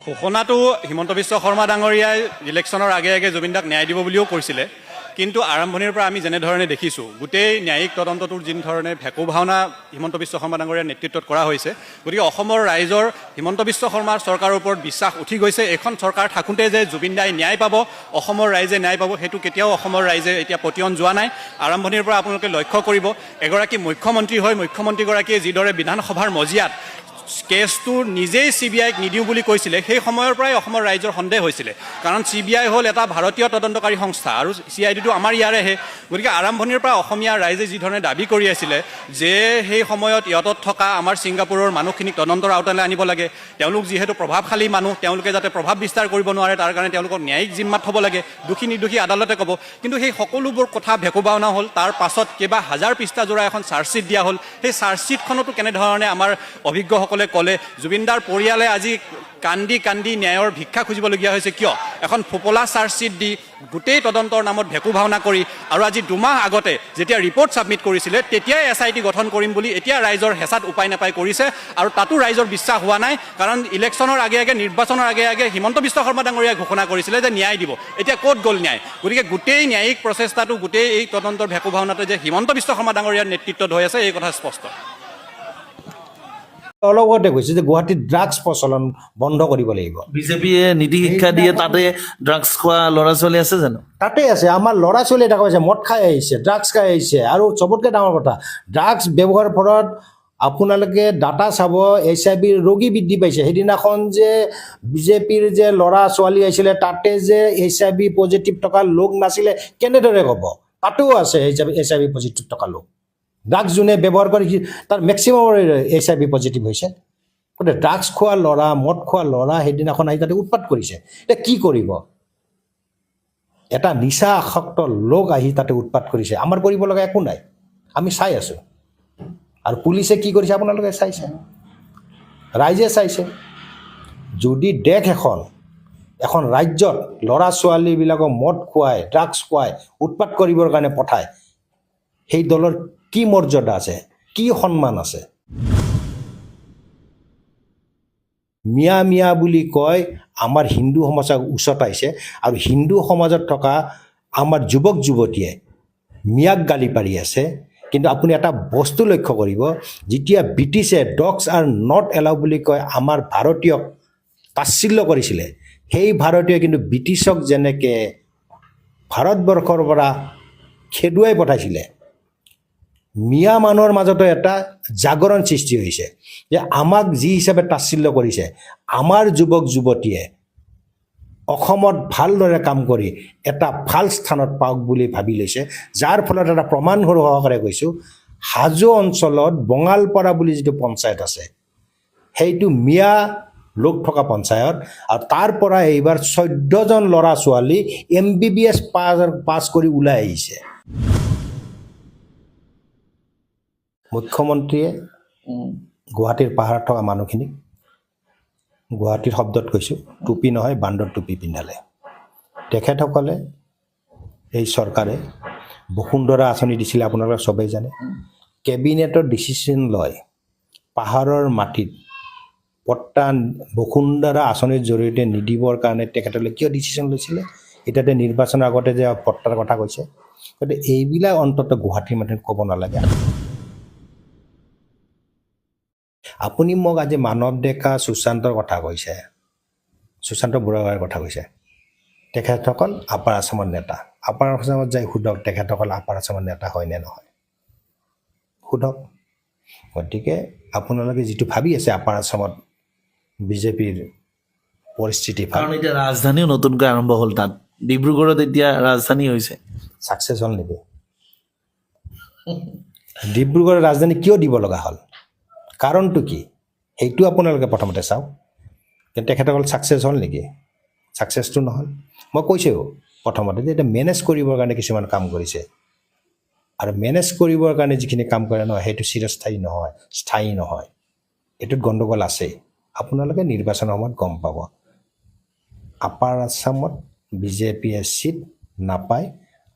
ঘোষণাটো হিমন্ত বিশ্ব শৰ্মা ডাঙৰীয়াই ইলেকশ্যনৰ আগে আগে জুবিন দাক ন্যায় দিব বুলিও কৈছিলে, কিন্তু আৰম্ভণিৰ পৰা আমি যেনেধৰণে দেখিছোঁ গোটেই ন্যায়িক তদন্তটোৰ যিধৰণে ভেকু ভাওনা হিমন্ত বিশ্ব শৰ্মা ডাঙৰীয়াৰ নেতৃত্বত কৰা হৈছে, গতিকে অসমৰ ৰাইজৰ হিমন্ত বিশ্ব শৰ্মাৰ চৰকাৰৰ ওপৰত বিশ্বাস উঠি গৈছে। এইখন চৰকাৰ থাকোঁতে যে জুবিন দাই ন্যায় পাব, অসমৰ ৰাইজে ন্যায় পাব, সেইটো কেতিয়াও অসমৰ ৰাইজে এতিয়া পতিয়ন যোৱা নাই। আৰম্ভণিৰ পৰা আপোনালোকে লক্ষ্য কৰিব, এগৰাকী মুখ্যমন্ত্ৰী হৈ মুখ্যমন্ত্ৰীগৰাকীয়ে যিদৰে বিধানসভাৰ মজিয়াত কেছটো নিজেই CBIক নিদিওঁ বুলি কৈছিলে, সেই সময়ৰ পৰাই অসমৰ ৰাইজৰ সন্দেহ হৈছিলে, কাৰণ CBI হ'ল এটা ভাৰতীয় তদন্তকাৰী সংস্থা আৰু CIDটো আমাৰ ইয়াৰেহে। গতিকে আৰম্ভণিৰ পৰা অসমীয়া ৰাইজে যিধৰণে দাবী কৰি আছিলে যে সেই সময়ত ইয়তত থকা আমাৰ ছিংগাপুৰৰ মানুহখিনিক তদন্তৰ আওতালৈ আনিব লাগে, তেওঁলোক যিহেতু প্ৰভাৱশালী মানুহ, তেওঁলোকে যাতে প্ৰভাৱ বিস্তাৰ কৰিব নোৱাৰে তাৰ কাৰণে তেওঁলোকক ন্যায়িক জিম্মাত থ'ব লাগে, দোষী নিৰ্দোষী আদালতে ক'ব। কিন্তু সেই সকলোবোৰ কথা ভেকু ভাওনা হ'ল। তাৰ পাছত কেইবা হাজাৰ পৃষ্ঠাজোৰা এখন চাৰ্জশ্বীট দিয়া হ'ল। সেই চাৰ্জশ্বীটখনতো কেনেধৰণে আমাৰ অভিজ্ঞসকলে ক'লে জুবিনদাৰ পৰিয়ালে আজি কান্দি কান্দি ন্যায়ৰ ভিক্ষা খুজিবলগীয়া হৈছে। কিয়? এখন ফোপোলা চাৰ্জশ্বীট দি গোটেই তদন্তৰ নামত ভেকু ভাওনা কৰি, আৰু আজি 2 মাহ আগতে যেতিয়া ৰিপৰ্ট ছাবমিট কৰিছিলে তেতিয়াই SIT গঠন কৰিম বুলি এতিয়া ৰাইজৰ হেঁচাত উপায় নাপাই কৰিছে, আৰু তাতো ৰাইজৰ বিশ্বাস হোৱা নাই, কাৰণ ইলেকশ্যনৰ আগে আগে নিৰ্বাচনৰ আগে আগে হিমন্ত বিশ্ব শৰ্মা ডাঙৰীয়াই ঘোষণা কৰিছিলে যে ন্যায় দিব। এতিয়া ক'ত গ'ল ন্যায়? গতিকে গোটেই ন্যায়িক প্ৰচেষ্টাটো, গোটেই এই তদন্তৰ ভেকু ভাওনাতে যে হিমন্ত বিশ্ব শৰ্মা ডাঙৰীয়াৰ নেতৃত্বত হৈ আছে এই কথা স্পষ্ট। অলপ আগতে কৈছে যে গুৱাহাটীত ড্ৰাগছ প্ৰচলন বন্ধ কৰিব লাগিব। বিজেপিয়ে নীতি শিক্ষা দিয়ে, তাতে ড্ৰাগছ খোৱা ল'ৰা ছোৱালী আছে জানো? তাতে আছে। আমাৰ ল'ৰা ছোৱালী এটা কৈছে মদ খাই আহিছে, ড্ৰাগছ খাই আহিছে, আৰু চবতকৈ ডাঙৰ কথা ড্ৰাগছ ব্যৱহাৰৰ ফলত আপোনালোকে ডাটা চাব, HIV ৰোগী বৃদ্ধি পাইছে। সেইদিনাখন যে বিজেপিৰ যে ল'ৰা ছোৱালী আহিছিলে তাতে যে HIV পজিটিভ থকা লোক নাছিলে, কেনেদৰে হ'ব? তাতেও আছে HIV পজিটিভ থকা লোক। ড্ৰাগছ যোনে ব্যৱহাৰ কৰি তাৰ মেক্সিমামৰ HIV পজিটিভ হৈছে। গতিকে ড্ৰাগছ খোৱা ল'ৰা, মদ খোৱা ল'ৰা সেইদিনাখন আহি তাতে উৎপাত কৰিছে। এতিয়া কি কৰিব? এটা নিচা আসক্ত লোক আহি তাতে উৎপাত কৰিছে। আমাৰ কৰিব লগা একো নাই, আমি চাই আছোঁ। আৰু পুলিচে কি কৰিছে আপোনালোকে চাইছে, ৰাইজে চাইছে। যদি দেশ এখন ৰাজ্যত ল'ৰা ছোৱালীবিলাকক মদ খুৱাই, ড্ৰাগছ খুৱাই উৎপাত কৰিবৰ কাৰণে পঠায়, সেই দলৰ কি মৰ্যাদা আছে, কি সন্মান আছে? মিয়া মিয়া বুলি কয় আমাৰ হিন্দু সমাজক উচতাইছে, আৰু হিন্দু সমাজত থকা আমাৰ যুৱক যুৱতীয়ে মিয়াক গালি পাৰি আছে। কিন্তু আপুনি এটা বস্তু লক্ষ্য কৰিব, যেতিয়া ব্ৰিটিছে ডগছ আৰ নট এলাউ বুলি কয় আমাৰ ভাৰতীয়ক তাচ্ছিল্য কৰিছিলে, সেই ভাৰতীয় কিন্তু ব্ৰিটিছক যেনেকৈ ভাৰতবৰ্ষৰ পৰা খেদুৱাই পঠাইছিলে, মিয়া মানুহৰ মাজতো এটা জাগৰণ সৃষ্টি হৈছে যে আমাক যি হিচাপে তাচ্ছিল্য কৰিছে, আমাৰ যুৱক যুৱতীয়ে অসমত ভালদৰে কাম কৰি এটা ভাল স্থানত পাওক বুলি ভাবি লৈছে। যাৰ ফলত এটা প্ৰমাণ সহকাৰে কৈছোঁ, হাজো অঞ্চলত বঙালপাৰা বুলি যিটো পঞ্চায়ত আছে, সেইটো মিয়া লোক থকা পঞ্চায়ত, আৰু তাৰ পৰা এইবাৰ 14জন ল'ৰা ছোৱালী MBBS পাছ কৰি ওলাই আহিছে। মুখ্যমন্ত্ৰীয়ে গুৱাহাটীৰ পাহাৰত থকা মানুহখিনিক, গুৱাহাটীৰ শব্দত কৈছোঁ, টুপি নহয় বান্দৰ টুপি পিন্ধালে। তেখেতসকলে, এই চৰকাৰে বসুন্ধৰা আঁচনি দিছিলে, আপোনালোকে চবেই জানে। কেবিনেটৰ ডিচিশ্যন লয় পাহাৰৰ মাটিত পট্টা বসুন্ধৰা আঁচনিৰ জৰিয়তে নিদিবৰ কাৰণে তেখেতসকলে কিয় ডিচিশ্যন লৈছিলে? এতিয়াতে নিৰ্বাচনৰ আগতে যে পট্টাৰ কথা কৈছে, গতিকে এইবিলাক অন্ততঃ গুৱাহাটীৰ মানুহে ক'ব নালাগে। আপুনি মোক আজি মানৱ ডেকা সুশান্তৰ কথা কৈছে, সুশান্ত বুঢ়াগোহাঁইৰ কথা কৈছে। তেখেতসকল আপাৰ আছামৰ নেতা। আপাৰ আছামত যাই সোধক তেখেতসকল আপাৰ আছামৰ নেতা হয় নে নহয়, সোধক। গতিকে আপোনালোকে যিটো ভাবি আছে আপাৰ আছামত বিজেপিৰ পৰিস্থিতি, কাৰণ এতিয়া ৰাজধানীও নতুনকৈ আৰম্ভ হ'ল তাত, ডিব্ৰুগড়ত এতিয়া ৰাজধানী হৈছে। ছাকচেছ হ'ল নেকি? ডিব্ৰুগড়ৰ ৰাজধানী কিয় দিব লগা হ'ল, কাৰণটো কি, সেইটো আপোনালোকে প্ৰথমতে চাওক। কিন্তু তেখেতসকল ছাকচেছ হ'ল নেকি? ছাকচেছটো নহ'ল। মই কৈছোঁ প্ৰথমতে যে এতিয়া মেনেজ কৰিবৰ কাৰণে কিছুমান কাম কৰিছে, আৰু মেনেজ কৰিবৰ কাৰণে যিখিনি কাম কৰে নহয় সেইটো চিৰস্থায়ী নহয়, স্থায়ী নহয়। এইটোত গণ্ডগোল আছে, আপোনালোকে নিৰ্বাচনৰ সময়ত গম পাব। আপাৰ আছামত বিজেপিয়ে চিট নাপায়।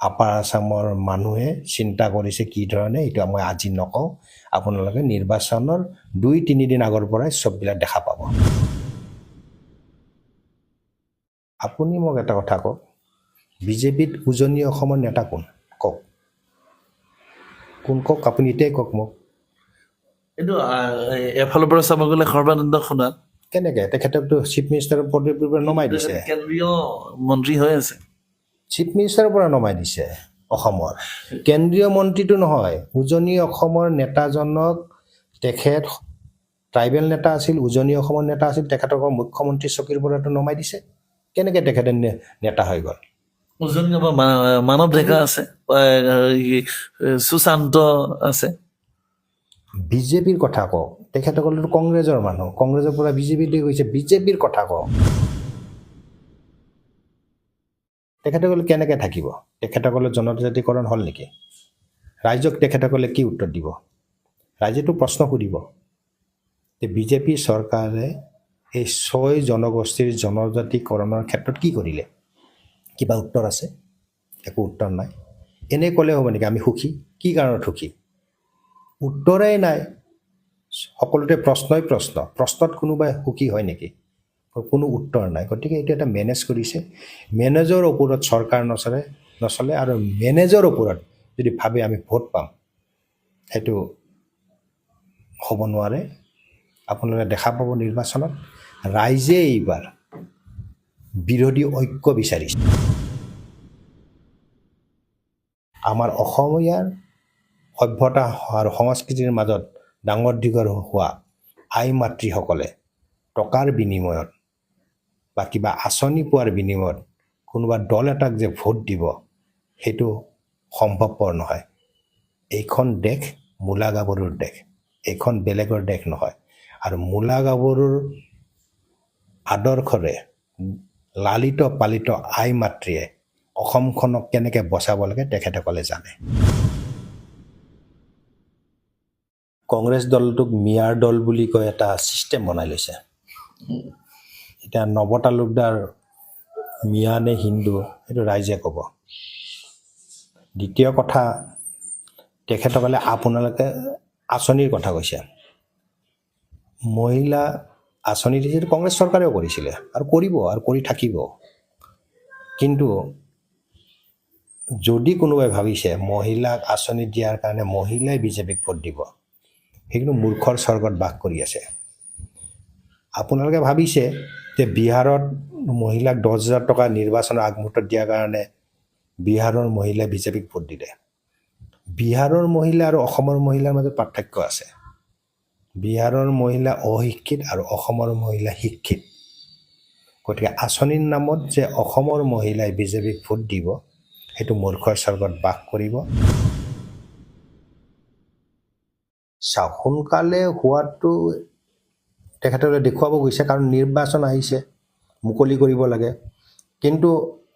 আপাৰ আছামৰ মানুহে চিন্তা কৰিছে কি ধৰণে, এইটো মই আজি নকওঁ, আপোনালোকে নিৰ্বাচনৰ 2-3 দিন আগৰ পৰাই চববিলাক দেখা পাব। আপুনি মোক এটা কথা কওক, বিজেপিত উজনি অসমৰ নেতা কোন কওক, কোন কওক, আপুনি এতিয়াই কওক মোক। এইটো এফালৰ পৰা চাব গ'লে সৰ্বানন্দ সোণোৱাল কেনেকৈ তেখেতকতো চিফ মিনিষ্টাৰৰ পদবীৰ পৰা নমাই দিছে, কেন্দ্ৰীয় মন্ত্ৰী হৈ আছে। চিফ মিনিষ্টাৰৰ পৰা নমাই দিছে অসমৰ। কেন্দ্ৰীয় মন্ত্ৰীটো নহয়, উজনি অসমৰ নেতাজনক, তেখেত ট্ৰাইবেল নেতা আছিল, উজনি অসমৰ নেতা আছিল, তেখেতক মুখ্যমন্ত্ৰী চকীৰ পৰাতো নমাই দিছে। কেনেকৈ তেখেতে নেতা হৈ গ'ল? উজনি অসমৰ মানৱ ডেকা আছে, সুশান্ত আছে। বিজেপিৰ কথা কওক, তেখেতসকলেতো কংগ্ৰেছৰ মানুহ, কংগ্ৰেছৰ পৰা বিজেপিলৈ গৈছে, বিজেপিৰ কথা কওক। তেখেতসকলে কেনেকৈ থাকিব? তেখেতসকলে জনজাতিকৰণ হ'ল নেকি? ৰাইজক তেখেতসকলে কি উত্তৰ দিব? ৰাইজেতো প্ৰশ্ন সুধিব যে বিজেপি চৰকাৰে এই 6 জনগোষ্ঠীৰ জনজাতিকৰণৰ ক্ষেত্ৰত কি কৰিলে? কিবা উত্তৰ আছে? একো উত্তৰ নাই। এনেই ক'লে হ'ব নেকি আমি সুখী? কি কাৰণত সুখী? উত্তৰেই নাই। সকলোতে প্ৰশ্নই প্ৰশ্ন, প্ৰশ্নত কোনোবাই সুখী হয় নেকি? কোনো উত্তৰ নাই। গতিকে এইটো এটা মেনেজ কৰিছে, মেনেজৰ ওপৰত চৰকাৰ নচলে আৰু মেনেজৰ ওপৰত যদি ভাবে আমি ভোট পাম, সেইটো হ'ব নোৱাৰে। আপোনালোকে দেখা পাব নিৰ্বাচনত ৰাইজে এইবাৰ বিৰোধী ঐক্য বিচাৰিছে। আমাৰ অসমীয়াৰ সভ্যতা আৰু সংস্কৃতিৰ মাজত ডাঙৰ দীঘল হোৱা আই মাতৃসকলে টকাৰ বিনিময়ত বা কিবা আঁচনি পোৱাৰ বিনিময়ত কোনোবা দল এটাক যে ভোট দিব, সেইটো সম্ভৱপৰ নহয়। এইখন দেশ মূলা গাভৰুৰ দেশ, এইখন বেলেগৰ দেশ নহয়। আৰু মূলা গাভৰুৰ আদৰ্শৰে লালিত পালিত আই মাতৃয়ে অসমখনক কেনেকৈ বচাব লাগে তেখেতসকলে জানে। কংগ্ৰেছ দলটোক মিয়াৰ দল বুলি কৈ এটা ছিষ্টেম বনাই লৈছে। এতিয়া নৱ তালুকদাৰ মিয়া নে হিন্দু সেইটো ৰাইজে ক'ব। দ্বিতীয় কথা, তেখেতসকলে আপোনালোকে আঁচনিৰ কথা কৈছে। মহিলা আঁচনি দিছিল, কংগ্ৰেছ চৰকাৰেও কৰিছিলে আৰু কৰিব আৰু কৰি থাকিব। কিন্তু যদি কোনোবাই ভাবিছে মহিলাক আঁচনি দিয়াৰ কাৰণে মহিলাই বিজেপিক ভোট দিব, সেইখিনি মূৰ্খৰ স্বৰ্গত বাস কৰি আছে। আপোনালোকে ভাবিছে যে বিহাৰত মহিলাক 10,000 টকা নিৰ্বাচনৰ আগমুহূৰ্তত দিয়াৰ কাৰণে বিহাৰৰ মহিলাই বিজেপিক ভোট দিলে। বিহাৰৰ মহিলা আৰু অসমৰ মহিলাৰ মাজত পাৰ্থক্য আছে। বিহাৰৰ মহিলা অশিক্ষিত আৰু অসমৰ মহিলা শিক্ষিত। গতিকে আঁচনিৰ নামত যে অসমৰ মহিলাই বিজেপিক ভোট দিব, সেইটো মূৰ্খৰ স্বৰ্গত বাস কৰিব। চাওক, সোনকালে হোৱাটো তেখেতসকলে দেখুৱাব গৈছে, কাৰণ নিৰ্বাচন আহিছে, মুকলি কৰিব লাগে। কিন্তু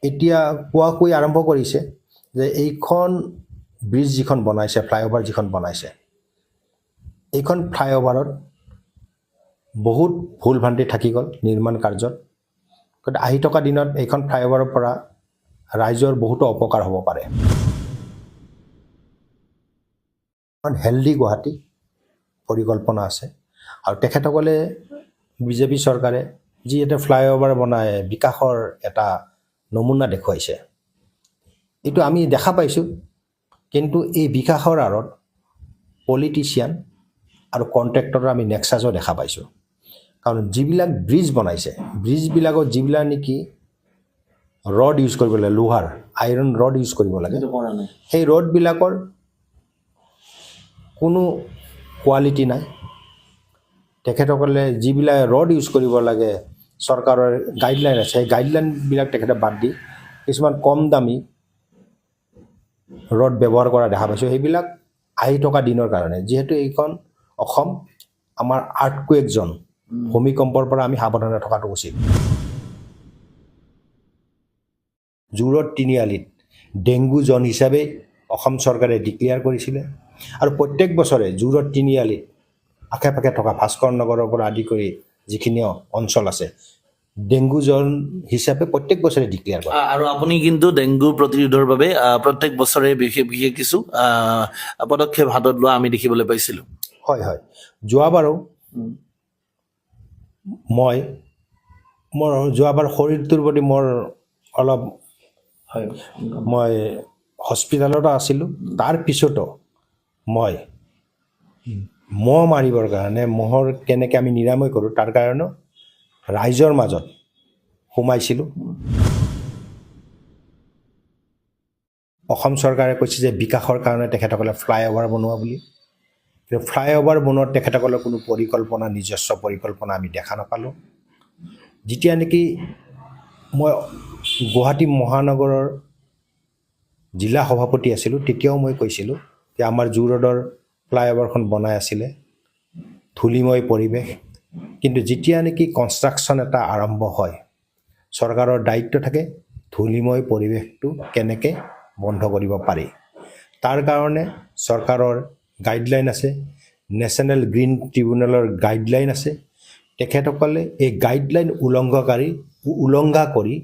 এতিয়া কোৱাকৈ আৰম্ভ কৰিছে যে এইখন ব্ৰিজ যিখন বনাইছে, ফ্লাইঅভাৰ যিখন বনাইছে, এইখন ফ্লাইঅভাৰত বহুত ভুল ভ্ৰান্তি থাকি গ'ল নিৰ্মাণ কাৰ্যত। গতিকে আহি থকা দিনত এইখন ফ্লাইঅভাৰৰ পৰা ৰাইজৰ বহুতো অপকাৰ হ'ব পাৰে। হেল্ডি গুৱাহাটী পৰিকল্পনা আছে আৰু তেখেতসকলে বিজেপি চৰকাৰে যি এটা ফ্লাইঅভাৰ বনাই বিকাশৰ এটা নমুনা দেখুৱাইছে, এইটো আমি দেখা পাইছোঁ। কিন্তু এই বিকাশৰ আঁৰত পলিটিচিয়ান আৰু কণ্ট্ৰেক্টৰৰ আমি নেক্সাছো দেখা পাইছোঁ। কাৰণ যিবিলাক ব্ৰিজ বনাইছে, ব্ৰিজবিলাকত যিবিলাক নেকি ৰড ইউজ কৰিব লাগে, লোহাৰ আইৰণ ৰড ইউজ কৰিব লাগে, সেই ৰডবিলাকৰ কোনো কোৱালিটি নাই। তেখেতসকলে যিবিলাক ৰড ইউজ কৰিব লাগে, চৰকাৰৰ গাইডলাইন আছে, সেই গাইডলাইনবিলাক তেখেতে বাদ দি কিছুমান কম দামী ৰড ব্যৱহাৰ কৰা দেখা পাইছোঁ। সেইবিলাক আহি থকা দিনৰ কাৰণে, যিহেতু এইখন অসম, আমাৰ আৰ্থকুৱেক জন, ভূমিকম্পৰ পৰা আমি সাৱধানে থকাটো উচিত। জোৰত তিনিআলিত ডেংগু জন হিচাপে অসম চৰকাৰে ডিক্লেয়াৰ কৰিছিলে আৰু প্ৰত্যেক বছৰে জোৰত তিনিআলিত আশে পাশে থকা ভাস্কৰ নগৰৰ পৰা আদি কৰি যিখিনি অঞ্চল আছে, ডেংগু জন হিচাপে প্ৰত্যেক বছৰে ডিক্লেয়াৰ কৰে। আৰু আপুনি কিন্তু ডেংগু প্ৰতিৰোধৰ বাবে প্ৰত্যেক বছৰে বিশেষ কিছু পদক্ষেপ হাতত লোৱা আমি দেখিবলৈ পাইছিলোঁ। হয় হয়, যোৱাবাৰো মই মোৰ যোৱাবাৰ শৰীৰটোৰ প্ৰতি মোৰ অলপ হয় মই হস্পিটেলতো আছিলোঁ তাৰ পিছতো মই মহ মাৰিবৰ কাৰণে মহৰ কেনেকৈ আমি নিৰাময় কৰোঁ তাৰ কাৰণে ৰাইজৰ মাজত সোমাইছিলোঁ অসম চৰকাৰে কৈছে যে বিকাশৰ কাৰণে তেখেতসকলে ফ্লাইঅভাৰ বনোৱা বুলি কিন্তু ফ্লাইঅভাৰ বনোৱাত তেখেতসকলৰ কোনো পৰিকল্পনা নিজস্ব পৰিকল্পনা আমি দেখা নাপালোঁ যেতিয়া নেকি মই গুৱাহাটী মহানগৰৰ জিলা সভাপতি আছিলোঁ তেতিয়াও মই কৈছিলোঁ যে আমাৰ জু ৰোডৰ ফ্লাইঅভাৰখন বনাই আছিলে ধূলিময় পৰিৱেশ কিন্তু যেতিয়া নেকি কনষ্ট্ৰাকশ্যন এটা আৰম্ভ হয় চৰকাৰৰ দায়িত্ব থাকে ধূলিময় পৰিৱেশটো কেনেকৈ বন্ধ কৰিব পাৰি তাৰ কাৰণে চৰকাৰৰ গাইডলাইন আছে নেশ্যনেল গ্ৰীণ ট্ৰিবিউনেলৰ গাইডলাইন আছে তেখেতসকলে এই গাইডলাইন উলংঘা কৰি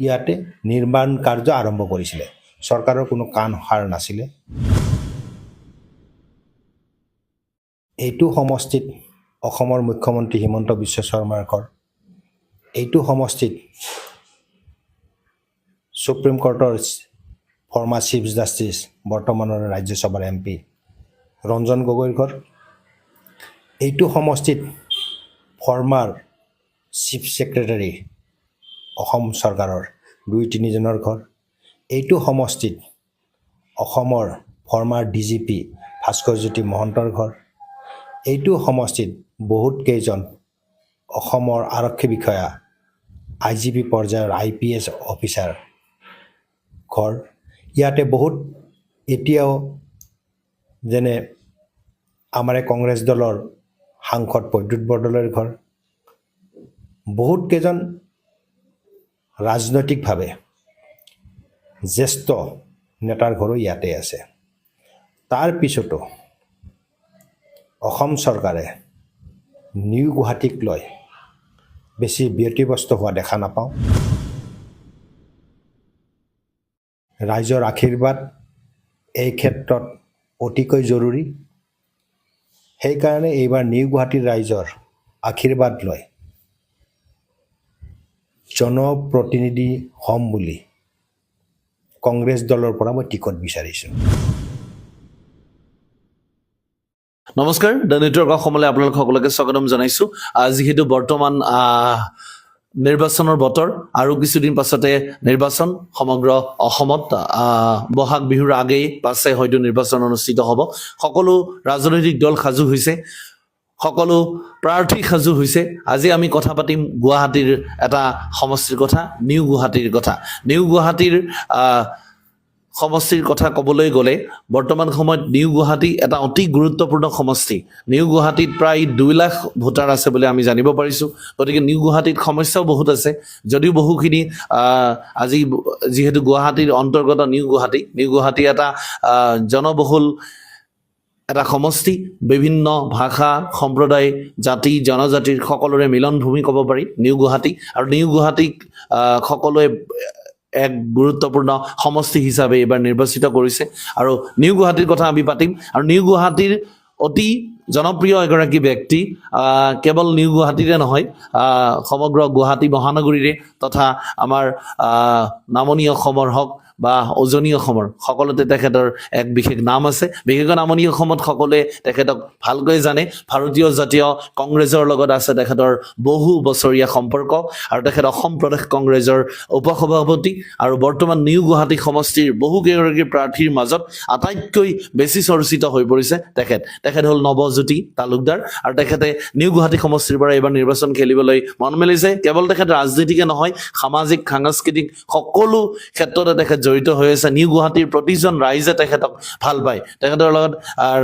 ইয়াতে নিৰ্মাণ কাৰ্য আৰম্ভ কৰিছিলে চৰকাৰৰ কোনো কাণ সাৰ নাছিলে এইটো সমষ্টিত অসমৰ মুখ্যমন্ত্ৰী হিমন্ত বিশ্ব শৰ্মাৰ ঘৰ এইটো সমষ্টিত সুপ্ৰিম কোৰ্টৰ ফৰ্মাৰ চিফ জাষ্টিছ বৰ্তমানৰ ৰাজ্যসভাৰ MP ৰঞ্জন গগৈৰ ঘৰ এইটো সমষ্টিত ফৰ্মাৰ চিফ ছেক্ৰেটাৰী অসম চৰকাৰৰ 2-3জনৰ ঘৰ এইটো সমষ্টিত অসমৰ ফৰ্মাৰ DGP ভাস্কৰজ্যোতি মহন্তৰ ঘৰ এইটো সমষ্টিত বহুত কেইজন অসমৰ আৰক্ষী বিষয়া IGP পৰ্যায়ৰ IPS অফিচাৰ ঘৰ ইয়াতে বহুত এতিয়াও যেনে আমাৰ কংগ্ৰেছ দলৰ সাংসদ প্ৰদ্যুৎ বৰদলৈৰ ঘৰ বহুত কেইজন ৰাজনৈতিকভাৱে জ্যেষ্ঠ নেতাৰ ঘৰো ইয়াতে আছে তাৰ পিছতো অসম চৰকাৰে নিউ গুৱাহাটীক লৈ বেছি ব্যতিব্যস্ত হোৱা দেখা নাপাওঁ ৰাইজৰ আশীৰ্বাদ এই ক্ষেত্ৰত অতিকৈ জৰুৰী সেইকাৰণে এইবাৰ নিউ গুৱাহাটীৰ ৰাইজৰ আশীৰ্বাদ লৈ জনপ্ৰতিনিধি হ'ম বুলি কংগ্ৰেছ দলৰ পৰা মই টিকট বিচাৰিছোঁ নমস্কাৰ দ্য নেটৱৰ্ক অসমলৈ আপোনালোক সকলোকে স্বাগতম জনাইছোঁ যিহেতু বৰ্তমান নিৰ্বাচনৰ বতৰ আৰু কিছুদিন পাছতে নিৰ্বাচন সমগ্ৰ অসমত বহাগ বিহুৰ আগেয়ে পাছে হয়তো নিৰ্বাচন অনুষ্ঠিত হ'ব সকলো ৰাজনৈতিক দল সাজু হৈছে সকলো প্ৰাৰ্থী সাজু হৈছে আজি আমি কথা পাতিম গুৱাহাটীৰ এটা সমষ্টিৰ কথা নিউ গুৱাহাটীৰ কথা নিউ গুৱাহাটীৰ সমষ্টিৰ কথা ক'বলৈ গ'লে বৰ্তমান সময়ত নিউ গুৱাহাটী এটা অতি গুৰুত্বপূৰ্ণ সমষ্টি নিউ গুৱাহাটীত প্ৰায় 2 লাখ ভোটাৰ আছে বুলি আমি জানিব পাৰিছোঁ গতিকে নিউ গুৱাহাটীত সমস্যাও বহুত আছে যদিও বহুখিনি আজি যিহেতু গুৱাহাটীৰ অন্তৰ্গত নিউ গুৱাহাটী এটা জনবহুল এটা সমষ্টি বিভিন্ন ভাষা সম্প্ৰদায় জাতি জনজাতিৰ সকলোৰে মিলনভূমি ক'ব পাৰি নিউ গুৱাহাটী আৰু নিউ গুৱাহাটীক সকলোৱে এক গুৰুত্বপূৰ্ণ সমষ্টি হিচাপে এবাৰ নিৰ্বাচিত কৰিছে আৰু নিউ গুৱাহাটীৰ কথা আমি পাতিম আৰু নিউ গুৱাহাটীৰ অতি জনপ্ৰিয় এগৰাকী ব্যক্তি কেৱল নিউ গুৱাহাটীৰে নহয় সমগ্ৰ গুৱাহাটী মহানগৰীৰে তথা আমাৰ নামনি অসমৰ হওক বা উজনি অসমৰ সকলোতে তেখেতৰ এক বিশেষ নাম আছে বিশেষকৈ নামনি অসমত সকলোৱে তেখেতক ভালকৈ জানে ভাৰতীয় জাতীয় কংগ্ৰেছৰ লগত আছে তেখেতৰ বহু বছৰীয়া সম্পৰ্ক আৰু তেখেত অসম প্ৰদেশ কংগ্ৰেছৰ উপসভাপতি আৰু বৰ্তমান নিউ গুৱাহাটী সমষ্টিৰ বহুকেইগৰাকী প্ৰাৰ্থীৰ মাজত আটাইতকৈ বেছি চৰ্চিত হৈ পৰিছে তেখেত হ'ল নৱজ্যোতি তালুকদাৰ আৰু তেখেতে নিউ গুৱাহাটী সমষ্টিৰ পৰা এইবাৰ নিৰ্বাচন খেলিবলৈ মন মেলিছে কেৱল তেখেত ৰাজনীতিকে নহয় সামাজিক সাংস্কৃতিক সকলো ক্ষেত্ৰতে তেখেত জড়িত হৈ আছে নিউ গুৱাহাটীৰ প্ৰতিজন ৰাইজে তেখেতক ভাল পায় তেখেতৰ লগত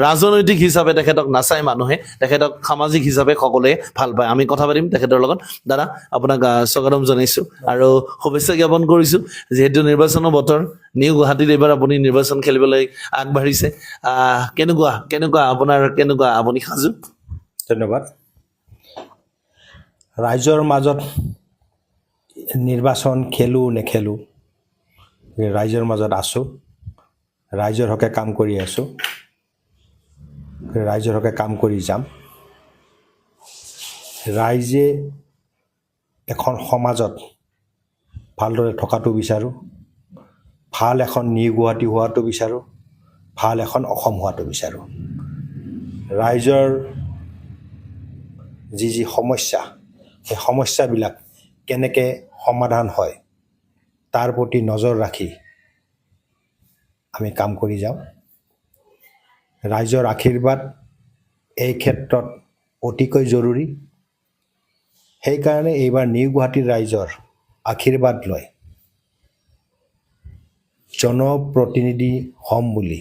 ৰাজনৈতিক হিচাপে তেখেতক নাচায় মানুহে তেখেতক সামাজিক হিচাপে সকলোৱে ভাল পায় আমি কথা পাতিম তেখেতৰ লগত দাদা আপোনাক স্বাগতম জনাইছোঁ আৰু শুভেচ্ছা জ্ঞাপন কৰিছোঁ যিহেতু নিৰ্বাচনৰ বতৰ নিউ গুৱাহাটীত এইবাৰ আপুনি নিৰ্বাচন খেলিবলৈ আগবাঢ়িছে কেনেকুৱা আপুনি সাজু ধন্যবাদ ৰাইজৰ মাজত নিৰ্বাচন খেলোঁ নেখেলোঁ ৰাইজৰ মাজত আছোঁ ৰাইজৰ হকে কাম কৰি আছোঁ ৰাইজৰ হকে কাম কৰি যাম ৰাইজে এখন সমাজত ভালদৰে থকাটো বিচাৰোঁ, ভাল এখন নিউ গুৱাহাটী হোৱাটো বিচাৰোঁ, ভাল এখন অসম হোৱাটো বিচাৰোঁ। ৰাইজৰ যি সমস্যা, সেই সমস্যাবিলাক কেনেকৈ সমাধান হয় তাৰ প্ৰতি নজৰ ৰাখি আমি কাম কৰি যাওঁ। ৰাইজৰ আশীৰ্বাদ এই ক্ষেত্ৰত অতিকৈ জৰুৰী। সেইকাৰণে এইবাৰ নিউ গুৱাহাটীৰ ৰাইজৰ আশীৰ্বাদ লৈ জনপ্ৰতিনিধি হ'ম বুলি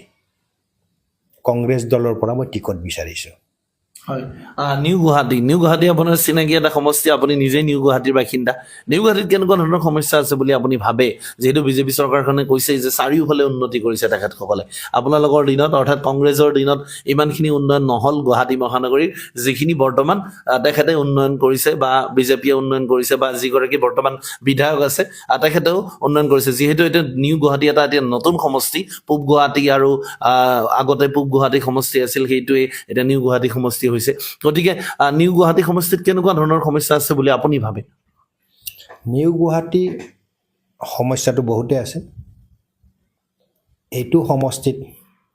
কংগ্ৰেছ দলৰ পৰা মই টিকট বিচাৰিছোঁ। হয়, নিউ গুৱাহাটী আপোনাৰ চিনাকি এটা সমষ্টি, আপুনি নিজেই নিউ গুৱাহাটীৰ বাসিন্দা। নিউ গুৱাহাটীত কেনেকুৱা ধৰণৰ সমস্যা আছে বুলি আপুনি ভাবে? যিহেতু বিজেপি চৰকাৰখনে কৈছে যে চাৰিওফালে উন্নতি কৰিছে তেখেতসকলে, আপোনালোকৰ দিনত অৰ্থাৎ কংগ্ৰেছৰ দিনত ইমানখিনি উন্নয়ন নহ'ল। গুৱাহাটী মহানগৰীৰ যিখিনি বৰ্তমান তেখেতে উন্নয়ন কৰিছে বা বিজেপিয়ে উন্নয়ন কৰিছে বা যিগৰাকী বৰ্তমান বিধায়ক আছে তেখেতেও উন্নয়ন কৰিছে। যিহেতু এতিয়া নিউ গুৱাহাটী এতিয়া নতুন সমষ্টি, পূব গুৱাহাটী আৰু আগতে পূব গুৱাহাটী সমষ্টি আছিল, সেইটোৱে এতিয়া নিউ গুৱাহাটী সমষ্টি হৈছে। গতিকে নিউ গুৱাহাটী সমষ্টিত কেনেকুৱা ধৰণৰ সমস্যা আছে বুলি আপুনি ভাবে? নিউ গুৱাহাটী সমস্যাটো বহুতেই আছে। এইটো সমষ্টিত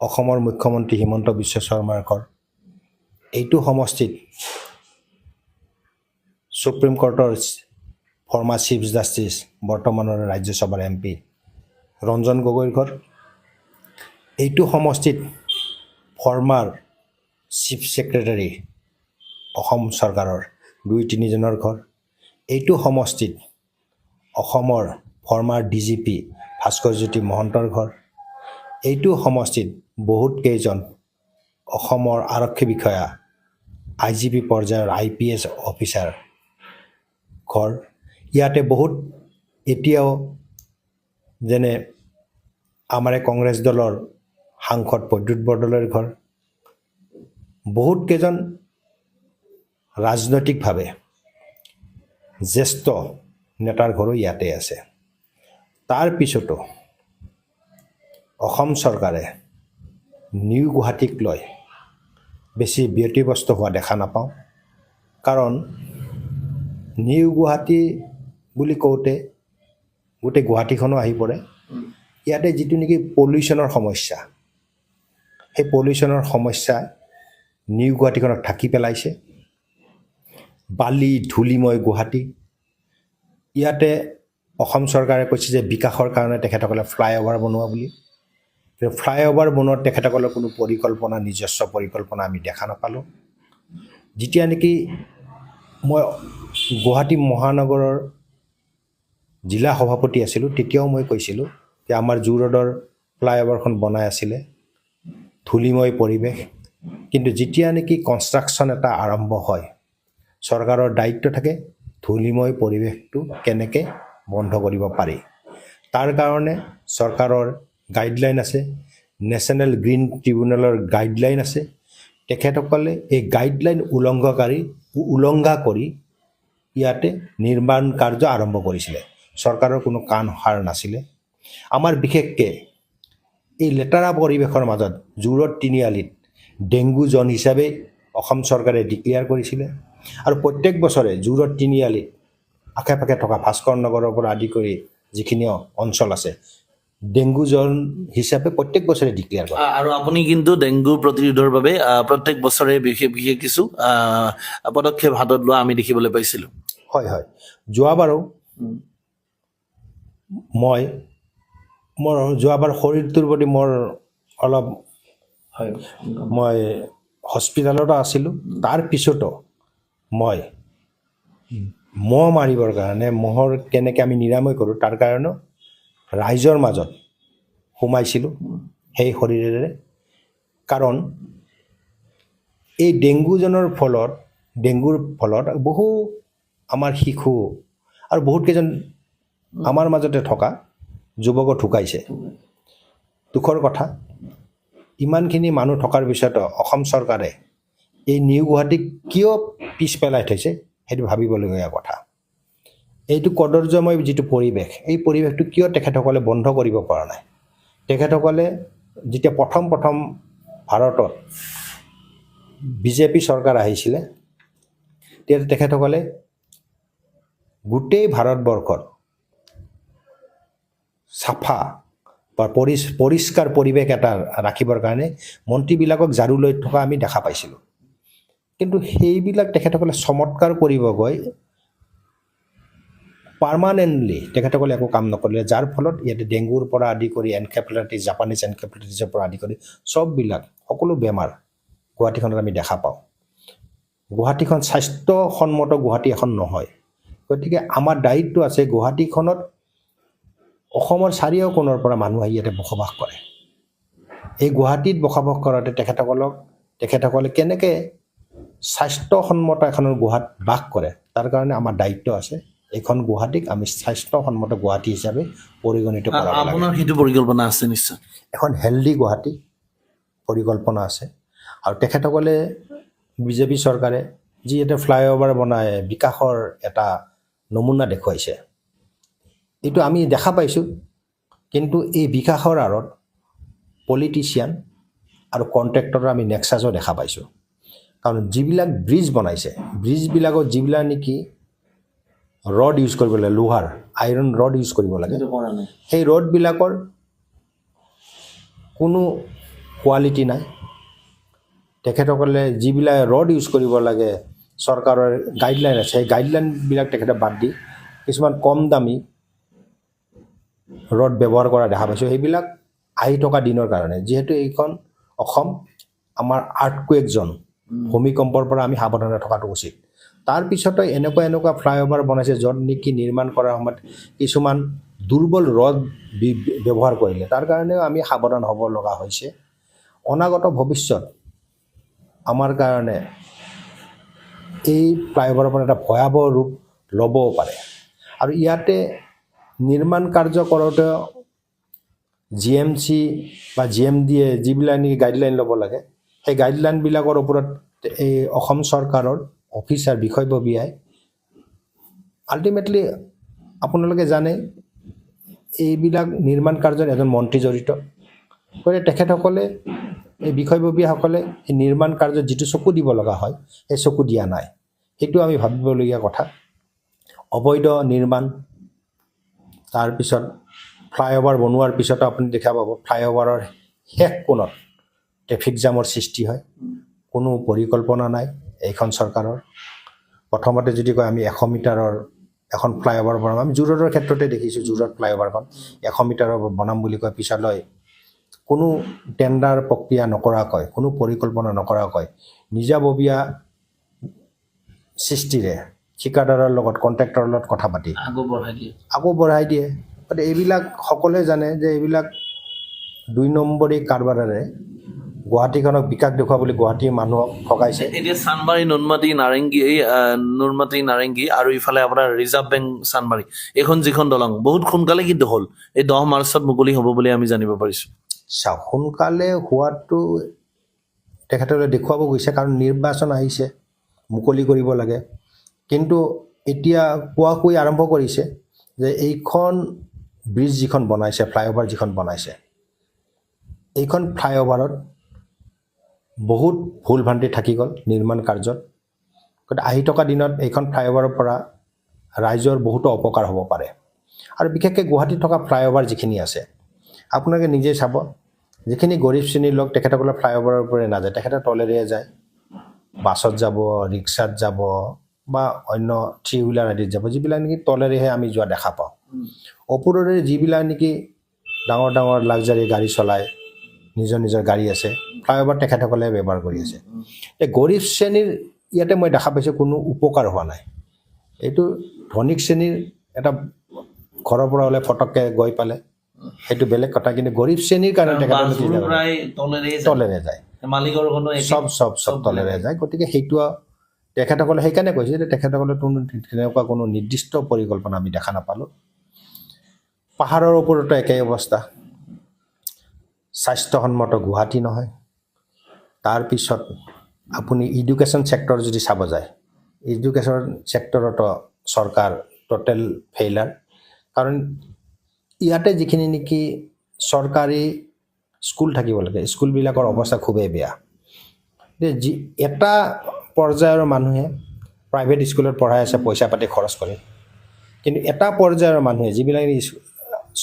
অসমৰ মুখ্যমন্ত্ৰী হিমন্ত বিশ্ব শৰ্মাৰ ঘৰ। এইটো সমষ্টিত সুপ্ৰিম কোৰ্টৰ ফৰ্মাৰ চিফ জাষ্টিছ, বৰ্তমানৰ ৰাজ্যসভাৰ MP ৰঞ্জন গগৈৰ ঘৰ। এইটো সমষ্টিত ফৰ্মাৰ চিফ ছেক্ৰেটাৰী অসম চৰকাৰৰ 2-3জনৰ ঘৰ। এইটো সমষ্টিত অসমৰ ফৰ্মাৰ DGP ভাস্কৰজ্যোতি মহন্তৰ ঘৰ। এইটো সমষ্টিত বহুত কেইজন অসমৰ আৰক্ষী বিষয়া, IGP পৰ্যায়ৰ IPS অফিচাৰ ঘৰ। ইয়াতে বহুত এতিয়াও যেনে আমাৰ কংগ্ৰেছ দলৰ সাংসদ প্ৰদ্যুৎ বৰদলৈৰ ঘৰ। বহুত কেইজন ৰাজনৈতিকভাৱে জ্যেষ্ঠ নেতাৰ ঘৰো ইয়াতে আছে। তাৰ পিছতো অসম চৰকাৰে নিউ গুৱাহাটীক লৈ বেছি ব্যতিব্যস্ত হোৱা দেখা নাপাওঁ। কাৰণ নিউ গুৱাহাটী বুলি কওঁতে গোটেই গুৱাহাটীখনো আহি পৰে। ইয়াতে যিটো নেকি পলিউশ্যনৰ সমস্যা, সেই পলিউশ্যনৰ সমস্যা নিউ গুৱাহাটীখনত ঢাকি পেলাইছে। বালি ধূলিময় গুৱাহাটী। ইয়াতে অসম চৰকাৰে কৈছে যে বিকাশৰ কাৰণে তেখেতসকলে ফ্লাইঅভাৰ বনোৱা বুলি। ফ্লাইঅভাৰ বনোৱাত তেখেতসকলৰ কোনো পৰিকল্পনা, নিজস্ব পৰিকল্পনা আমি দেখা নাপালোঁ। যেতিয়া নেকি মই গুৱাহাটী মহানগৰৰ জিলা সভাপতি আছিলোঁ, তেতিয়াও মই কৈছিলোঁ যে আমাৰ জু ৰোডৰ ফ্লাইঅভাৰখন বনাই আছিলে, ধূলিময় পৰিৱেশ। কিন্তু যেতিয়া নেকি কনষ্ট্ৰাকশ্যন এটা আৰম্ভ হয়, চৰকাৰৰ দায়িত্ব থাকে ধূলিময় পৰিৱেশটো কেনেকৈ বন্ধ কৰিব পাৰি। তাৰ কাৰণে চৰকাৰৰ গাইডলাইন আছে, নেশ্যনেল গ্ৰীণ ট্ৰিবিউনেলৰ গাইডলাইন আছে। তেখেতসকলে এই গাইডলাইন উলংঘা কৰি ইয়াতে নিৰ্মাণ কাৰ্য আৰম্ভ কৰিছিলে। চৰকাৰৰ কোনো কাণ সাৰ নাছিলে। আমাৰ বিশেষকৈ এই লেতেৰা পৰিৱেশৰ মাজত জু ৰোড তিনিআলিত ডেংগু জ'ন হিচাপে অসম চৰকাৰে ডিক্লেয়াৰ কৰিছিলে। আৰু প্ৰত্যেক বছৰে জু ৰোড তিনিআলিত আশে পাশে থকা ভাস্কৰ নগৰৰ পৰা আদি কৰি যিখিনি অঞ্চল আছে, ডেংগু জ'ন হিচাপে প্ৰত্যেক বছৰে ডিক্লেয়াৰ কৰে। আৰু আপুনি কিন্তু ডেংগু প্ৰতিৰোধৰ বাবে প্ৰত্যেক বছৰে বিশেষ কিছু পদক্ষেপ হাতত লোৱা আমি দেখিবলৈ পাইছিলোঁ। হয় হয়, যোৱাবাৰো যোৱাবাৰ শৰীৰটোৰ প্ৰতি মোৰ অলপ মই হস্পিটেলতো আছিলোঁ। তাৰ পিছতো মই মহ মাৰিবৰ কাৰণে, মহৰ কেনেকৈ আমি নিৰাময় কৰোঁ তাৰ কাৰণেও ৰাইজৰ মাজত সোমাইছিলোঁ সেই শৰীৰেৰে। কাৰণ এই ডেংগুৰ ফলত বহু আমাৰ শিশু আৰু বহুত কেইজন আমাৰ মাজতে থকা যুৱকো ঢুকাইছে। দুখৰ কথা, ইমানখিনি মানুহ থকাৰ পিছতো অসম চৰকাৰে এই নিউ গুৱাহাটীক কিয় পিছ পেলাই থৈছে সেইটো ভাবিবলগীয়া কথা। এইটো কদৰ্যময় যিটো পৰিৱেশ, এই পৰিৱেশটো কিয় তেখেতসকলে বন্ধ কৰিব পৰা নাই। তেখেতসকলে যেতিয়া প্ৰথম ভাৰতত বিজেপি চৰকাৰ আহিছিলে, তেতিয়া তেখেতসকলে গোটেই ভাৰতবৰ্ষত চাফা বা পৰিষ্কাৰ পৰিৱেশ এটা ৰাখিবৰ কাৰণে মন্ত্ৰীবিলাকক ঝাৰু লৈ থকা আমি দেখা পাইছিলোঁ। কিন্তু সেইবিলাক তেখেতসকলে চমৎকাৰ কৰিব গৈ পাৰ্মানেণ্টলি তেখেতসকলে একো কাম নকৰিলে, যাৰ ফলত ইয়াতে ডেংগুৰ পৰা আদি কৰি এনকেফেলাইটিছ, জাপানিজ এনকেফেলাইটিছৰ পৰা আদি কৰি চববিলাক সকলো বেমাৰ গুৱাহাটীখনত আমি দেখা পাওঁ। গুৱাহাটীখন স্বাস্থ্যসন্মত গুৱাহাটী এখন নহয়। গতিকে আমাৰ দায়িত্ব আছে গুৱাহাটীখনত অসমৰ চাৰিওকোণৰ পৰা মানুহ আহি ইয়াতে বসবাস কৰে। এই গুৱাহাটীত বসবাস কৰোঁতে তেখেতসকলে কেনেকৈ স্বাস্থ্যসন্মত এখন গুৱাহাটীত বাস কৰে, তাৰ কাৰণে আমাৰ দায়িত্ব আছে। এইখন গুৱাহাটীক আমি স্বাস্থ্যসন্মত গুৱাহাটী হিচাপে পৰিগণিত কৰাব লাগে। আপোনাৰ সেইটো পৰিকল্পনা আছে নিশ্চয়। এখন হেল্ডি গুৱাহাটী পৰিকল্পনা আছে। আৰু তেখেতসকলে বিজেপি চৰকাৰে যি এটা ফ্লাইঅভাৰ বনাই বিকাশৰ এটা নমুনা দেখুৱাইছে, এইটো আমি দেখা পাইছোঁ। কিন্তু এই বিকাশৰ আঁৰত পলিটিচিয়ান আৰু কণ্ট্ৰেক্টৰৰ আমি নেক্সাছো দেখা পাইছোঁ। কাৰণ যিবিলাক ব্ৰিজ বনাইছে, ব্ৰিজবিলাকত যিবিলাক নেকি ৰড ইউজ কৰিব লাগে, লোহাৰ আইৰণ ৰড ইউজ কৰিব লাগে, সেই ৰডবিলাকৰ কোনো কোৱালিটি নাই। তেখেতসকলে যিবিলাক ৰড ইউজ কৰিব লাগে, চৰকাৰৰ গাইডলাইন আছে, সেই গাইডলাইনবিলাক তেখেতে বাদ দি কিছুমান কম দামী ৰড ব্যৱহাৰ কৰা দেখা পাইছোঁ। সেইবিলাক আহি থকা দিনৰ কাৰণে, যিহেতু এইখন অসম আমাৰ আৰ্থকুৱেক জন, ভূমিকম্পৰ পৰা আমি সাৱধানে থকাটো উচিত। তাৰপিছতো এনেকুৱা ফ্লাইঅভাৰ বনাইছে য'ত নেকি নিৰ্মাণ কৰাৰ সময়ত কিছুমান দুৰ্বল ৰড ব্যৱহাৰ কৰিলে, তাৰ কাৰণেও আমি সাৱধান হ'ব লগা হৈছে। অনাগত ভৱিষ্যত আমাৰ কাৰণে এই ফ্লাইঅভাৰৰ পৰা এটা ভয়াৱহ ৰূপ ল'বও পাৰে। আৰু ইয়াতে নিৰ্মাণ কাৰ্য কৰোঁতে GMC বা GMDয়ে যিবিলাক নেকি গাইডলাইন ল'ব লাগে, সেই গাইডলাইনবিলাকৰ ওপৰত এই অসম চৰকাৰৰ অফিচাৰ বিষয়ববীয়াই আল্টিমেটলি আপোনালোকে জানে এইবিলাক নিৰ্মাণ কাৰ্যত এজন মন্ত্ৰী জড়িত। গতিকে তেখেতসকলে এই বিষয়ববীয়াসকলে এই নিৰ্মাণ কাৰ্যত যিটো চকু দিব লগা হয়, সেই চকু দিয়া নাই। সেইটো আমি ভাবিবলগীয়া কথা। অবৈধ নিৰ্মাণ, তাৰপিছত ফ্লাইঅভাৰ বনোৱাৰ পিছতো আপুনি দেখা পাব ফ্লাইঅভাৰৰ শেষ কোণত ট্ৰেফিক জামৰ সৃষ্টি হয়। কোনো পৰিকল্পনা নাই এইখন চৰকাৰৰ। প্ৰথমতে যদি কয় আমি 100 মিটাৰৰ এখন ফ্লাইঅভাৰ বনাম, আমি জোৰডৰ ক্ষেত্ৰতে দেখিছোঁ, জোৰড ফ্লাইঅভাৰখন 100 মিটাৰৰ বনাম বুলি কয়, পিছলৈ কোনো টেণ্ডাৰ প্ৰক্ৰিয়া নকৰাকৈ, কোনো পৰিকল্পনা নকৰাকৈ নিজাববীয়া সৃষ্টিৰে ঠিকাদাৰৰ লগত, কণ্ট্ৰেক্টৰৰ লগত কথা পাতি আকৌ বঢ়াই দিয়ে। গতিকে এইবিলাক সকলোৱে জানে যে এইবিলাক 2 নম্বৰী কাৰবাৰেৰে গুৱাহাটীখনক বিকাশ দেখুওৱা বুলি গুৱাহাটীৰ মানুহক ঠগাইছে। এতিয়া চানমাৰী, নুনমাটি নাৰেংগী আৰু ইফালে আপোনাৰ ৰিজাৰ্ভ বেংক চানমাৰী, এইখন যিখন দলং বহুত সোনকালে কিন্তু হ'ল, এই 10 মাৰ্চত মুকলি হ'ব বুলি আমি জানিব পাৰিছোঁ। সোনকালে হোৱাটো তেখেতসকলে দেখুৱাব গৈছে, কাৰণ নিৰ্বাচন আহিছে, মুকলি কৰিব লাগে। কিন্তু এতিয়া কোৱাকৈ আৰম্ভ কৰিছে যে এইখন ব্ৰিজ যিখন বনাইছে, ফ্লাইঅভাৰ যিখন বনাইছে, এইখন ফ্লাইঅভাৰত বহুত ভুল ভ্ৰান্তি থাকি গ'ল নিৰ্মাণ কাৰ্যত। গতিকে আহি থকা দিনত এইখন ফ্লাইঅভাৰৰ পৰা ৰাইজৰ বহুতো অপকাৰ হ'ব পাৰে। আৰু বিশেষকৈ গুৱাহাটীত থকা ফ্লাইঅভাৰ যিখিনি আছে, আপোনালোকে নিজে চাব, যিখিনি গৰীব শ্ৰেণীৰ লোক তেখেতসকলে ফ্লাইঅভাৰৰ পৰা নাযায়, তেখেতে তলেৰে যায়, বাছত যাব, ৰিক্সাত যাব বা অন্য 3 হুইলাৰ আদিত যাব, যিবিলাক নেকি তলেৰেহে আমি যোৱা দেখা পাওঁ। ওপৰেৰে যিবিলাক নেকি ডাঙৰ ডাঙৰ লাক্সাৰী গাড়ী চলায়, নিজৰ গাড়ী আছে, ফ্লাইঅভাৰ তেখেতসকলে ব্যৱহাৰ কৰি আছে। এই গৰীব শ্ৰেণীৰ ইয়াতে মই দেখা পাইছোঁ কোনো উপকাৰ হোৱা নাই। এইটো ধনিক শ্ৰেণীৰ এটা ঘৰৰ পৰা ওলাই ফটককৈ গৈ পালে সেইটো বেলেগ কথা, কিন্তু গৰীব শ্ৰেণীৰ কাৰণে তেখেতসকলে তলেৰে যায়, চব তলেৰে যায়। গতিকে সেইটো তেখেতসকলে সেইকাৰণে কৈছে যে তেখেতসকলে তেনেকুৱা কোনো নিৰ্দিষ্ট পৰিকল্পনা আমি দেখা নাপালোঁ। পাহাৰৰ ওপৰতো একেই অৱস্থা, স্বাস্থ্যসন্মত গুৱাহাটী নহয়। তাৰপিছত আপুনি এডুকেশ্যন ছেক্টৰ যদি চাব যায়, এডুকেশ্যন ছেক্টৰতো চৰকাৰ টোটেল ফেইলাৰ। কাৰণ ইয়াতে যিখিনি নেকি চৰকাৰী স্কুল থাকিব লাগে, স্কুলবিলাকৰ অৱস্থা খুবেই বেয়া। এটা পৰ্যায়ৰ মানুহে প্ৰাইভেট স্কুলত পঢ়াই আছে, পইচা পাতি খৰচ কৰি, কিন্তু এটা পৰ্যায়ৰ মানুহে যিবিলাকে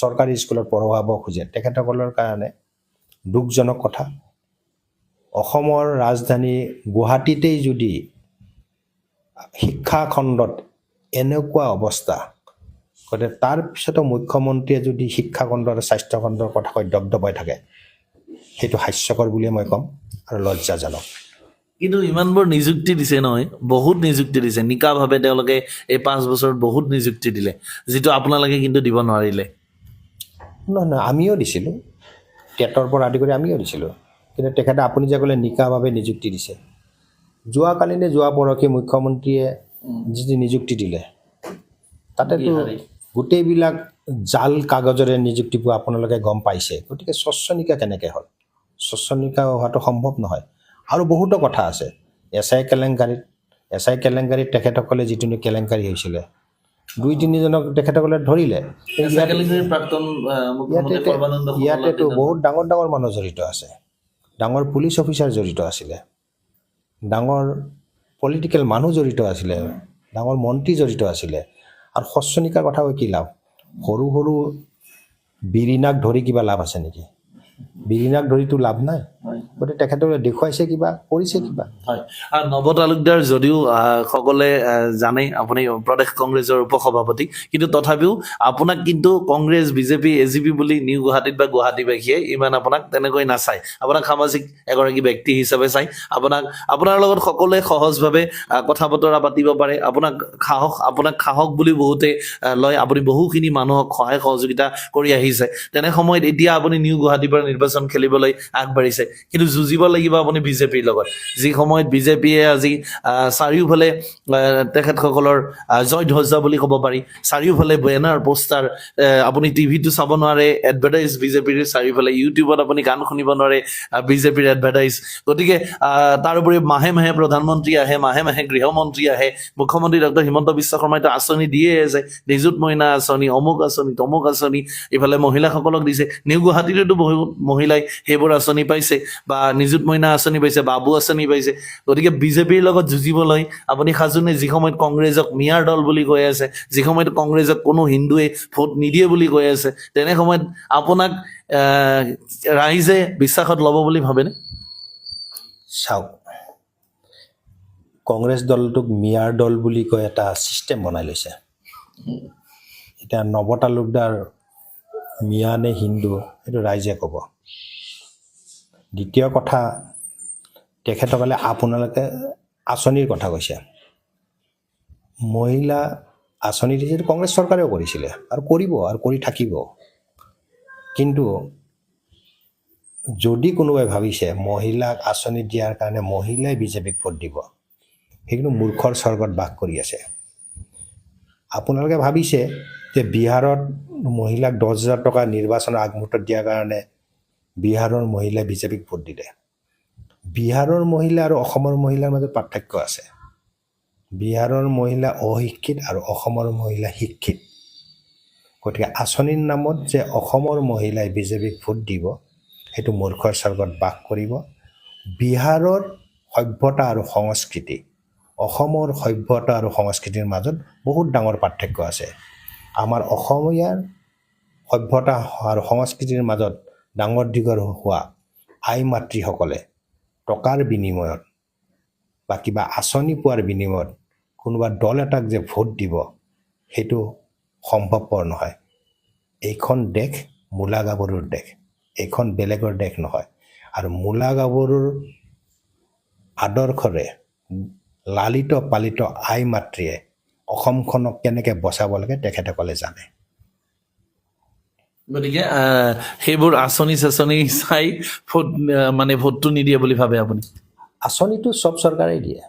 চৰকাৰী স্কুলত পঢ়ুৱাব খোজে তেখেতসকলৰ কাৰণে দুখজনক কথা। অসমৰ ৰাজধানী গুৱাহাটীতেই যদি শিক্ষা খণ্ডত এনেকুৱা অৱস্থা, গতিকে তাৰপিছতো মুখ্যমন্ত্ৰীয়ে যদি শিক্ষা খণ্ড আৰু স্বাস্থ্য খণ্ডৰ কথা কৈ দপদপাই থাকে, সেইটো হাস্যকৰ বুলিয়ে মই ক'ম আৰু লজ্জাজনক। কিন্তু ইমানবোৰ নিযুক্তি দিছে নহয়, বহুত নিযুক্তি দিছে নিকাভাৱে তেওঁলোকে এই 5 বছৰত বহুত নিযুক্তি দিলে, যিটো আপোনালোকে কিন্তু দিব নোৱাৰিলে। নহয়, আমিও দিছিলোঁ, টেটৰ পৰা আদি কৰি আমিও দিছিলোঁ, কিন্তু তেখেতে আপুনি যে ক'লে নিকাভাৱে নিযুক্তি দিছে, যোৱাকালি নে যোৱা পৰহি মুখ্যমন্ত্ৰীয়ে যি নিযুক্তি দিলে তাতেতো গোটেইবিলাক জাল কাগজেৰে নিযুক্তি পোৱা আপোনালোকে গম পাইছে। গতিকে স্বচ্ছনিকা কেনেকৈ হ'ল? স্বচ্ছনিকা হোৱাটো সম্ভৱ নহয়। আৰু বহুতো কথা আছে। এছ আই কেলেংকাৰীত তেখেতসকলে যিটো কেলেংকাৰী হৈছিলে 2-3জনক তেখেতসকলে ধৰিলে। ইয়াতেতো বহুত ডাঙৰ ডাঙৰ মানুহ জড়িত আছে, ডাঙৰ পুলিচ অফিচাৰ জড়িত আছিলে, ডাঙৰ পলিটিকেল মানুহ জড়িত আছিলে, ডাঙৰ মন্ত্ৰী জড়িত আছিলে। আৰু স্বচ্ছনিকাৰ কথা কৈ কি লাভ? সৰু সৰু বিৰিণাক ধৰি কিবা লাভ আছে নেকি? বিৰিণাক ধৰিতো লাভ নাই। গতিকে তেখেতসকলে দেখুৱাইছে কিবা, কৰিছে কিবা। হয়, আৰু নৱ তালুকদাৰ যদিও সকলে জানে আপুনি প্ৰদেশ কংগ্ৰেছৰ উপসভাপতি, কিন্তু তথাপিও আপোনাক কিন্তু কংগ্ৰেছ বিজেপি এজিপি বুলি নিউ গুৱাহাটীত বা গুৱাহাটীবাসীয়ে ইমান আপোনাক তেনেকৈ নাচায়। আপোনাক সামাজিক এগৰাকী ব্যক্তি হিচাপে চাই, আপোনাৰ লগত সকলোৱে সহজভাৱে কথা বতৰা পাতিব পাৰে, আপোনাক সাহস বুলি বহুতে লয়। আপুনি বহুখিনি মানুহক সহায় সহযোগিতা কৰি আহিছে। তেনে সময়ত এতিয়া আপুনি নিউ গুৱাহাটীৰ পৰা নিৰ্বাচন খেলিবলৈ আগবাঢ়িছে, কিন্তু যুঁজিব লাগিব আপুনি বিজেপিৰ লগত। যি সময়ত বিজেপিয়ে আজি চাৰিওফালে তেখেতসকলৰ জয় ধ্বজা বুলি ক'ব পাৰি, চাৰিওফালে বেনাৰ পোষ্টাৰ, আপুনি টিভিটো চাব নোৱাৰে এডভাৰটাইজ বিজেপিৰ চাৰিওফালে, ইউটিউবত আপুনি গান শুনিব নোৱাৰে বিজেপিৰ এডভাৰটাইজ। গতিকে তাৰোপৰি মাহে মাহে প্ৰধানমন্ত্ৰী আহে, মাহে মাহে গৃহমন্ত্ৰী আহে, মুখ্যমন্ত্ৰী ডক্টৰ হিমন্ত বিশ্ব শৰ্মাইতো আঁচনি দিয়ে আছে, নিযুত মইনা আঁচনি, অমুক আঁচনি, তমুক আঁচনি, ইফালে মহিলাসকলক দিছে। নিউ গুৱাহাটীতো বহুত মহিলাই সেইবোৰ আঁচনি পাইছে, বা নিযুত মইনা আঁচনি পাইছে, বাবু আঁচনি পাইছে। গতিকে বিজেপিৰ লগত যুঁজিবলৈ আপুনি সাজুনে? যি সময়ত কংগ্ৰেছক মিয়াৰ দল বুলি কৈ আছে, যি সময়ত কংগ্ৰেছক কোনো হিন্দুৱে ভোট নিদিয়ে বুলি কৈ আছে, তেনে সময়ত আপোনাক ৰাইজে বিশ্বাসত ল'ব বুলি ভাবেনে? চাওক, কংগ্ৰেছ দলটোক মিয়াৰ দল বুলি কৈ এটা ছিষ্টেম বনাই লৈছে। এতিয়া নৱ তালুকদাৰ মিয়া নে হিন্দু সেইটো ৰাইজে ক'ব। দ্বিতীয় কথা, তেখেতসকলে আপোনালোকে আঁচনিৰ কথা কৈছে, মহিলা আঁচনি দিছে, কংগ্ৰেছ চৰকাৰেও কৰিছিলে আৰু কৰিব আৰু কৰি থাকিব। কিন্তু যদি কোনোবাই ভাবিছে মহিলাক আঁচনি দিয়াৰ কাৰণে মহিলাই বিজেপিক ভোট দিব, সেইখিনি মূৰ্খৰ স্বৰ্গত বাস কৰি আছে। আপোনালোকে ভাবিছে যে বিহাৰত মহিলাক 10,000 টকা নিৰ্বাচনৰ আগমুহূৰ্তত দিয়াৰ কাৰণে বিহাৰৰ মহিলাই বিজেপিক ভোট দিলে। বিহাৰৰ মহিলা আৰু অসমৰ মহিলাৰ মাজত পাৰ্থক্য আছে। বিহাৰৰ মহিলা অশিক্ষিত আৰু অসমৰ মহিলা শিক্ষিত। গতিকে আঁচনিৰ নামত যে অসমৰ মহিলাই বিজেপিক ভোট দিব, সেইটো মূৰ্খৰ স্বৰ্গত বাস কৰিব। বিহাৰৰ সভ্যতা আৰু সংস্কৃতি, অসমৰ সভ্যতা আৰু সংস্কৃতিৰ মাজত বহুত ডাঙৰ পাৰ্থক্য আছে। আমাৰ অসমীয়াৰ সভ্যতা আৰু সংস্কৃতিৰ মাজত ডাঙৰ দীঘল হোৱা আই মাতৃসকলে টকাৰ বিনিময়ত বা কিবা আঁচনি পোৱাৰ বিনিময়ত কোনোবা দল এটাক যে ভোট দিব, সেইটো সম্ভৱপৰ নহয়। এইখন দেশ মূলা গাভৰুৰ দেশ, এইখন বেলেগৰ দেশ নহয়। আৰু মূলা গাভৰুৰ আদৰ্শৰে লালিত পালিত আই মাতৃয়ে অসমখনক কেনেকৈ বচাব লাগে তেখেতসকলে জানে। গতিকে সেইবোৰ আঁচনি চাচনি চাই ভোটটো নিদিয়ে বুলি ভাবে আপুনি? আঁচনিটো চব চৰকাৰেই দিয়ে,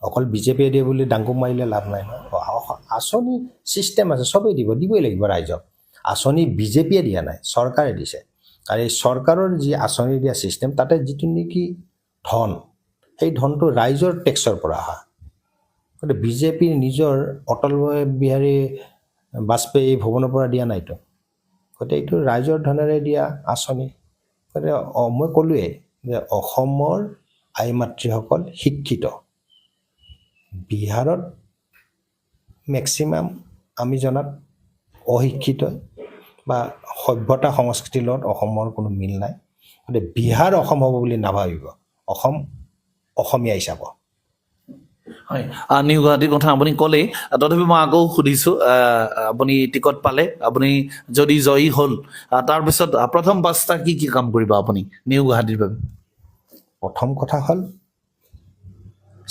অকল বিজেপিয়ে দিয়ে বুলি ডাংকুম মাৰিলে লাভ নাই নহয়। আঁচনি ছিষ্টেম আছে, চবেই দিবই লাগিব ৰাইজক। আঁচনি বিজেপিয়ে দিয়া নাই, চৰকাৰে দিছে। আৰু এই চৰকাৰৰ যি আঁচনি দিয়া ছিষ্টেম, তাতে যিটো নেকি ধন, সেই ধনটো ৰাইজৰ টেক্সৰ পৰা অহা। গতিকে বিজেপিৰ নিজৰ অটল বিহাৰী বাজপেয়ী ভৱনৰ পৰা দিয়া নাইতো। গতিকে এইটো ৰাইজৰ ধনেৰে দিয়া আঁচনি। গতিকে মই ক'লোৱেই যে অসমৰ আই মাতৃসকল শিক্ষিত, বিহাৰত মেক্সিমাম আমি জনাত অশিক্ষিত বা সভ্যতা সংস্কৃতিৰ লগত অসমৰ কোনো মিল নাই গতিকে বিহাৰ অসম হ'ব বুলি নাভাবিব অসম অসমীয়াই চাব হয় নিউ গুৱাহাটীৰ কথা আপুনি ক'লেই তথাপি মই আকৌ সুধিছোঁ আপুনি টিকট পালে আপুনি যদি জয়ী হ'ল তাৰপিছত প্ৰথম 5টা কি কি কাম কৰিব আপুনি নিউ গুৱাহাটীৰ বাবে প্ৰথম কথা হ'ল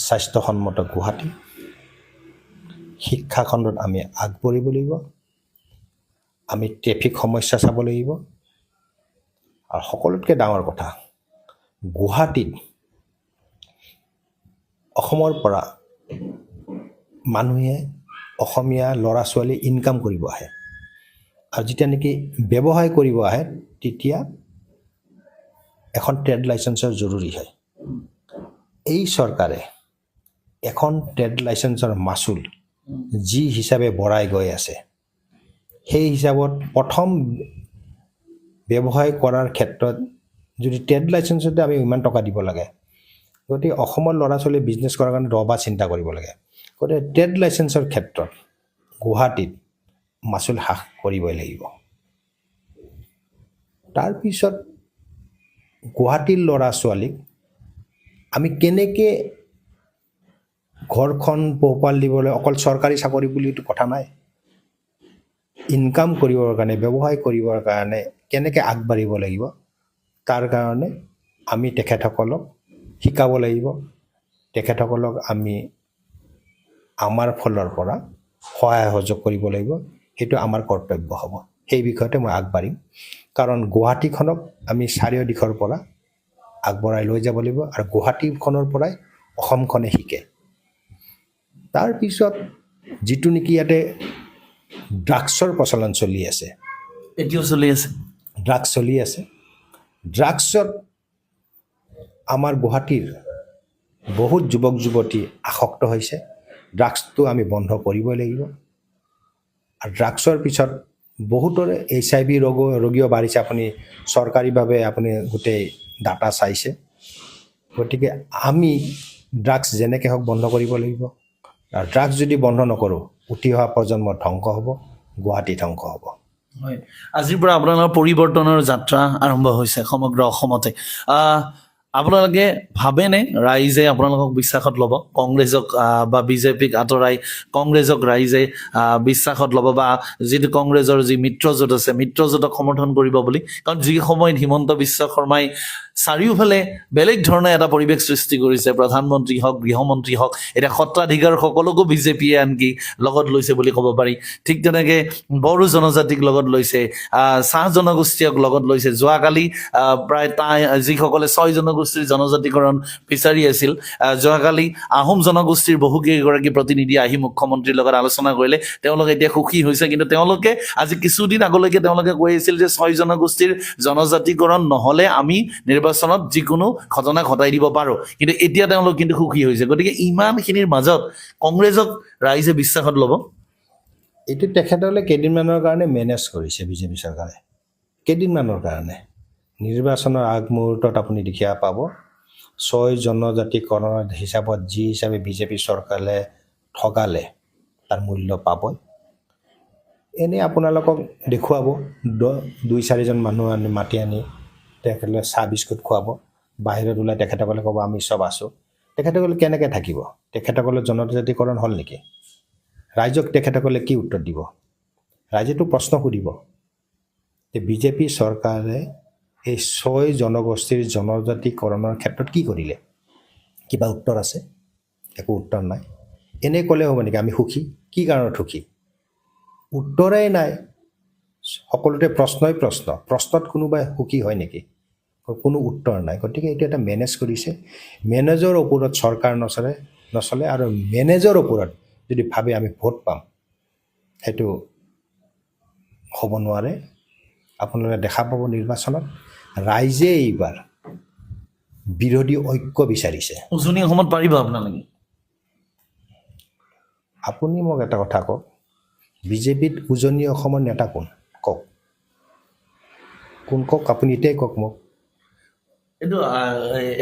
স্বাস্থ্যসন্মত গুৱাহাটী শিক্ষা খণ্ডত আমি আগবাঢ়িব লাগিব আমি ট্ৰেফিক সমস্যা চাব লাগিব আৰু সকলোতকৈ ডাঙৰ কথা গুৱাহাটীত অসমৰ পৰা মানুহে অসমীয়া ল'ৰা ছোৱালী ইনকাম কৰিব আহে আৰু যেতিয়া নেকি ব্যৱসায় কৰিব আহে তেতিয়া এখন ট্ৰেড লাইচেন্সৰ জৰুৰী হয় এই চৰকাৰে এখন ট্ৰেড লাইচেন্সৰ মাচুল যি হিচাপে বঢ়াই গৈ আছে সেই হিচাপত প্ৰথম ব্যৱসায় কৰাৰ ক্ষেত্ৰত যদি ট্ৰেড লাইচেন্সতে আমি ইমান টকা দিব লাগে গতিকে অসমৰ ল'ৰা ছোৱালী বিজনেছ কৰাৰ কাৰণে দহবাৰ চিন্তা কৰিব লাগে গতিকে ট্ৰেড লাইচেন্সৰ ক্ষেত্ৰত গুৱাহাটীত মাচুল হ্ৰাস কৰিবই লাগিব তাৰপিছত গুৱাহাটীৰ ল'ৰা ছোৱালীক আমি কেনেকৈ ঘৰখন পোহপাল দিবলৈ অকল চৰকাৰী চাকৰি বুলিতো কথা নাই ইনকাম কৰিবৰ কাৰণে ব্যৱসায় কৰিবৰ কাৰণে কেনেকৈ আগবাঢ়িব লাগিব তাৰ কাৰণে আমি তেখেতসকলক শিকাব লাগিব তেখেতসকলক আমি আমাৰ ফালৰ পৰা সহায় সহযোগ কৰিব লাগিব সেইটো আমাৰ কৰ্তব্য হ'ব সেই বিষয়তে মই আগবাঢ়িম কাৰণ গুৱাহাটীখনক আমি চাৰিও দিশৰ পৰা আগবঢ়াই লৈ যাব লাগিব আৰু গুৱাহাটীখনৰ পৰাই অসমখনে শিকে তাৰপিছত যিটো নেকি ইয়াতে ড্ৰাগছৰ প্ৰচলন চলি আছে এতিয়াও চলি আছে ড্ৰাগছ চলি আছে ড্ৰাগছত আমাৰ গুৱাহাটীৰ বহুত যুৱক যুৱতী আসক্ত হৈছে ড্ৰাগছটো আমি বন্ধ কৰিবই লাগিব আৰু ড্ৰাগছৰ পিছত বহুতৰে HIV ৰোগীও বাঢ়িছে আপুনি চৰকাৰীভাৱে আপুনি গোটেই ডাটা চাইছে গতিকে আমি ড্ৰাগছ যেনেকৈ হওক বন্ধ কৰিব লাগিব আৰু ড্ৰাগছ যদি বন্ধ নকৰোঁ উঠি অহা প্ৰজন্ম ধ্বংস হ'ব গুৱাহাটী ধ্বংস হ'ব হয় আজিৰ পৰা আপোনালোকৰ পৰিৱৰ্তনৰ যাত্ৰা আৰম্ভ হৈছে সমগ্ৰ অসমতে আপোনালোকে ভাবেনে ৰাইজে আপোনালোকক বিশ্বাসত ল'ব কংগ্ৰেছক বা বিজেপিক আঁতৰাই কংগ্ৰেছক ৰাইজে বিশ্বাসত ল'ব বা যিটো কংগ্ৰেছৰ যি মিত্ৰজোঁট আছে মিত্ৰজোঁটক সমৰ্থন কৰিব বুলি কাৰণ যি সময়ত হিমন্ত বিশ্ব শৰ্মাই চাৰিওফালে বেলেগ ধৰণে এটা পৰিৱেশ সৃষ্টি কৰিছে প্ৰধানমন্ত্ৰী হওক গৃহমন্ত্ৰী হওক এতিয়া সত্ৰাধিকাৰ সকলোকো বিজেপিয়ে আনকি লগত লৈছে বুলি ক'ব পাৰি ঠিক তেনেকৈ বড়ো জনজাতিক লগত লৈছে চাহ জনগোষ্ঠীক লগত লৈছে যোৱাকালি প্ৰায় যিসকলে 6 জনগোষ্ঠীৰ জনজাতিকৰণ বিচাৰি আছিল যোৱাকালি আহোম জনগোষ্ঠীৰ বহুকেইগৰাকী প্ৰতিনিধি আহি মুখ্যমন্ত্ৰীৰ লগত আলোচনা কৰিলে তেওঁলোকে এতিয়া সুখী হৈছে কিন্তু তেওঁলোকে আজি কিছুদিন আগলৈকে তেওঁলোকে কৈ আছিল যে 6 জনগোষ্ঠীৰ জনজাতিকৰণ নহ'লে আমি নিৰ্বাচনত যিকোনো ঘটনা ঘটাই দিব পাৰোঁ কিন্তু এতিয়া তেওঁলোক কিন্তু সুখী হৈছে গতিকে ইমানখিনিৰ মাজত কংগ্ৰেছক ৰাইজে বিশ্বাসত ল'ব এইটো তেখেতসকলে কেইদিনমানৰ কাৰণে মেনেজ কৰিছে বিজেপি চৰকাৰে কেইদিনমানৰ কাৰণে নিৰ্বাচনৰ আগমুহূৰ্তত আপুনি দেখিব পাব 6 জনজাতিকৰণৰ হিচাপত যি হিচাপে বিজেপি চৰকাৰে ঠগালে তাৰ মূল্য পাবই এনেই আপোনালোকক দেখুৱাব 2-4জন মানুহ আনি মাতি আনি তেখেতসকলে চাহ বিস্কুট খুৱাব বাহিৰত ওলাই তেখেতসকলে ক'ব আমি চব আছোঁ তেখেতসকলে কেনেকৈ থাকিব তেখেতসকলৰ জনজাতিকৰণ হ'ল নেকি ৰাইজক তেখেতসকলে কি উত্তৰ দিব ৰাইজেতো প্ৰশ্ন সুধিব যে বিজেপি চৰকাৰে এই 6 জনগোষ্ঠীৰ জনজাতিকৰণৰ ক্ষেত্ৰত কি কৰিলে কিবা উত্তৰ আছে একো উত্তৰ নাই এনে ক'লে হ'ব নেকি আমি সুখী কি কাৰণত সুখী উত্তৰেই নাই সকলোতে প্ৰশ্নই প্ৰশ্নত কোনোবাই সুখী হয় নেকি কোনো উত্তৰ নাই গতিকে এইটো এটা মেনেজ কৰিছে মেনেজৰ ওপৰত চৰকাৰ নচলে আৰু মেনেজৰ ওপৰত যদি ভাবে আমি ভোট পাম সেইটো হ'ব নোৱাৰে আপোনালোকে দেখা পাব নিৰ্বাচনত ৰাইজে এইবাৰ বিৰোধী ঐক্য বিচাৰিছে উজনি অসমত পাৰিব আপোনালোকে আপুনি মোক এটা কথা কওক বিজেপিত উজনি অসমৰ নেতা কোন কওক আপুনি এতিয়াই কওক মোক এইটো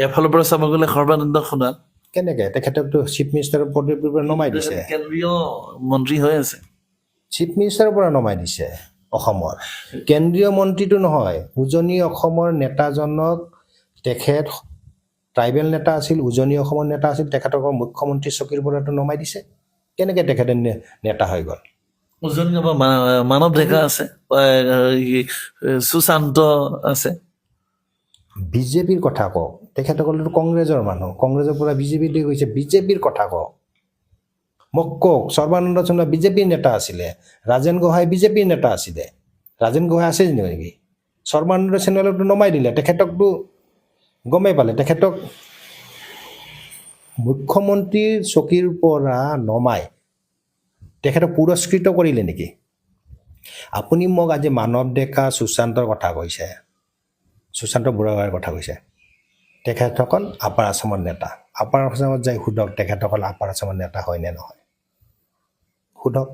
এফালৰ পৰা চাব গ'লে সৰ্বানন্দ সোণোৱাল কেনেকৈ তেখেতকতো চিফ মিনিষ্টাৰৰ পদৰ পৰা নমাই দিছে কেন্দ্ৰীয় মন্ত্ৰী হৈ আছে চিফ মিনিষ্টাৰৰ পৰা নমাই দিছে অসমৰ কেন্দ্ৰীয় মন্ত্ৰীটো নহয় উজনি অসমৰ নেতাজনক তেখেত ট্ৰাইবেল নেতা আছিল উজনি অসমৰ নেতা আছিল তেখেতক মুখ্যমন্ত্ৰী চকীৰ পৰাতো নমাই দিছে কেনেকৈ তেখেতে নেতা হৈ গ'ল উজনি মানৱ ডেকা আছে সুশান্ত আছে বিজেপিৰ কথা কওক তেখেতসকলেতো কংগ্ৰেছৰ মানুহ কংগ্ৰেছৰ পৰা বিজেপিলৈ গৈছে বিজেপিৰ কথা কওক মোক কওক সৰ্বানন্দ সোণোৱাল বিজেপিৰ নেতা আছিলে ৰাজেন গোহাঁই বিজেপিৰ নেতা আছিলে ৰাজেন গোহাঁই আছে নেকি সৰ্বানন্দ সোণোৱালকতো নমাই দিলে তেখেতকতো গমেই পালে তেখেতক মুখ্যমন্ত্ৰীৰ চকীৰ পৰা নমাই তেখেতক পুৰস্কৃত কৰিলে নেকি আপুনি মোক আজি মানৱ ডেকা সুশান্তৰ কথা কৈছে সুশান্ত বুঢ়াগোহাঁইৰ কথা কৈছে তেখেতসকল আপাৰ আছামৰ নেতা আপাৰ আছামত যাই সোধক তেখেতসকল আপাৰ আছামৰ নেতা হয় নে নহয় সোধক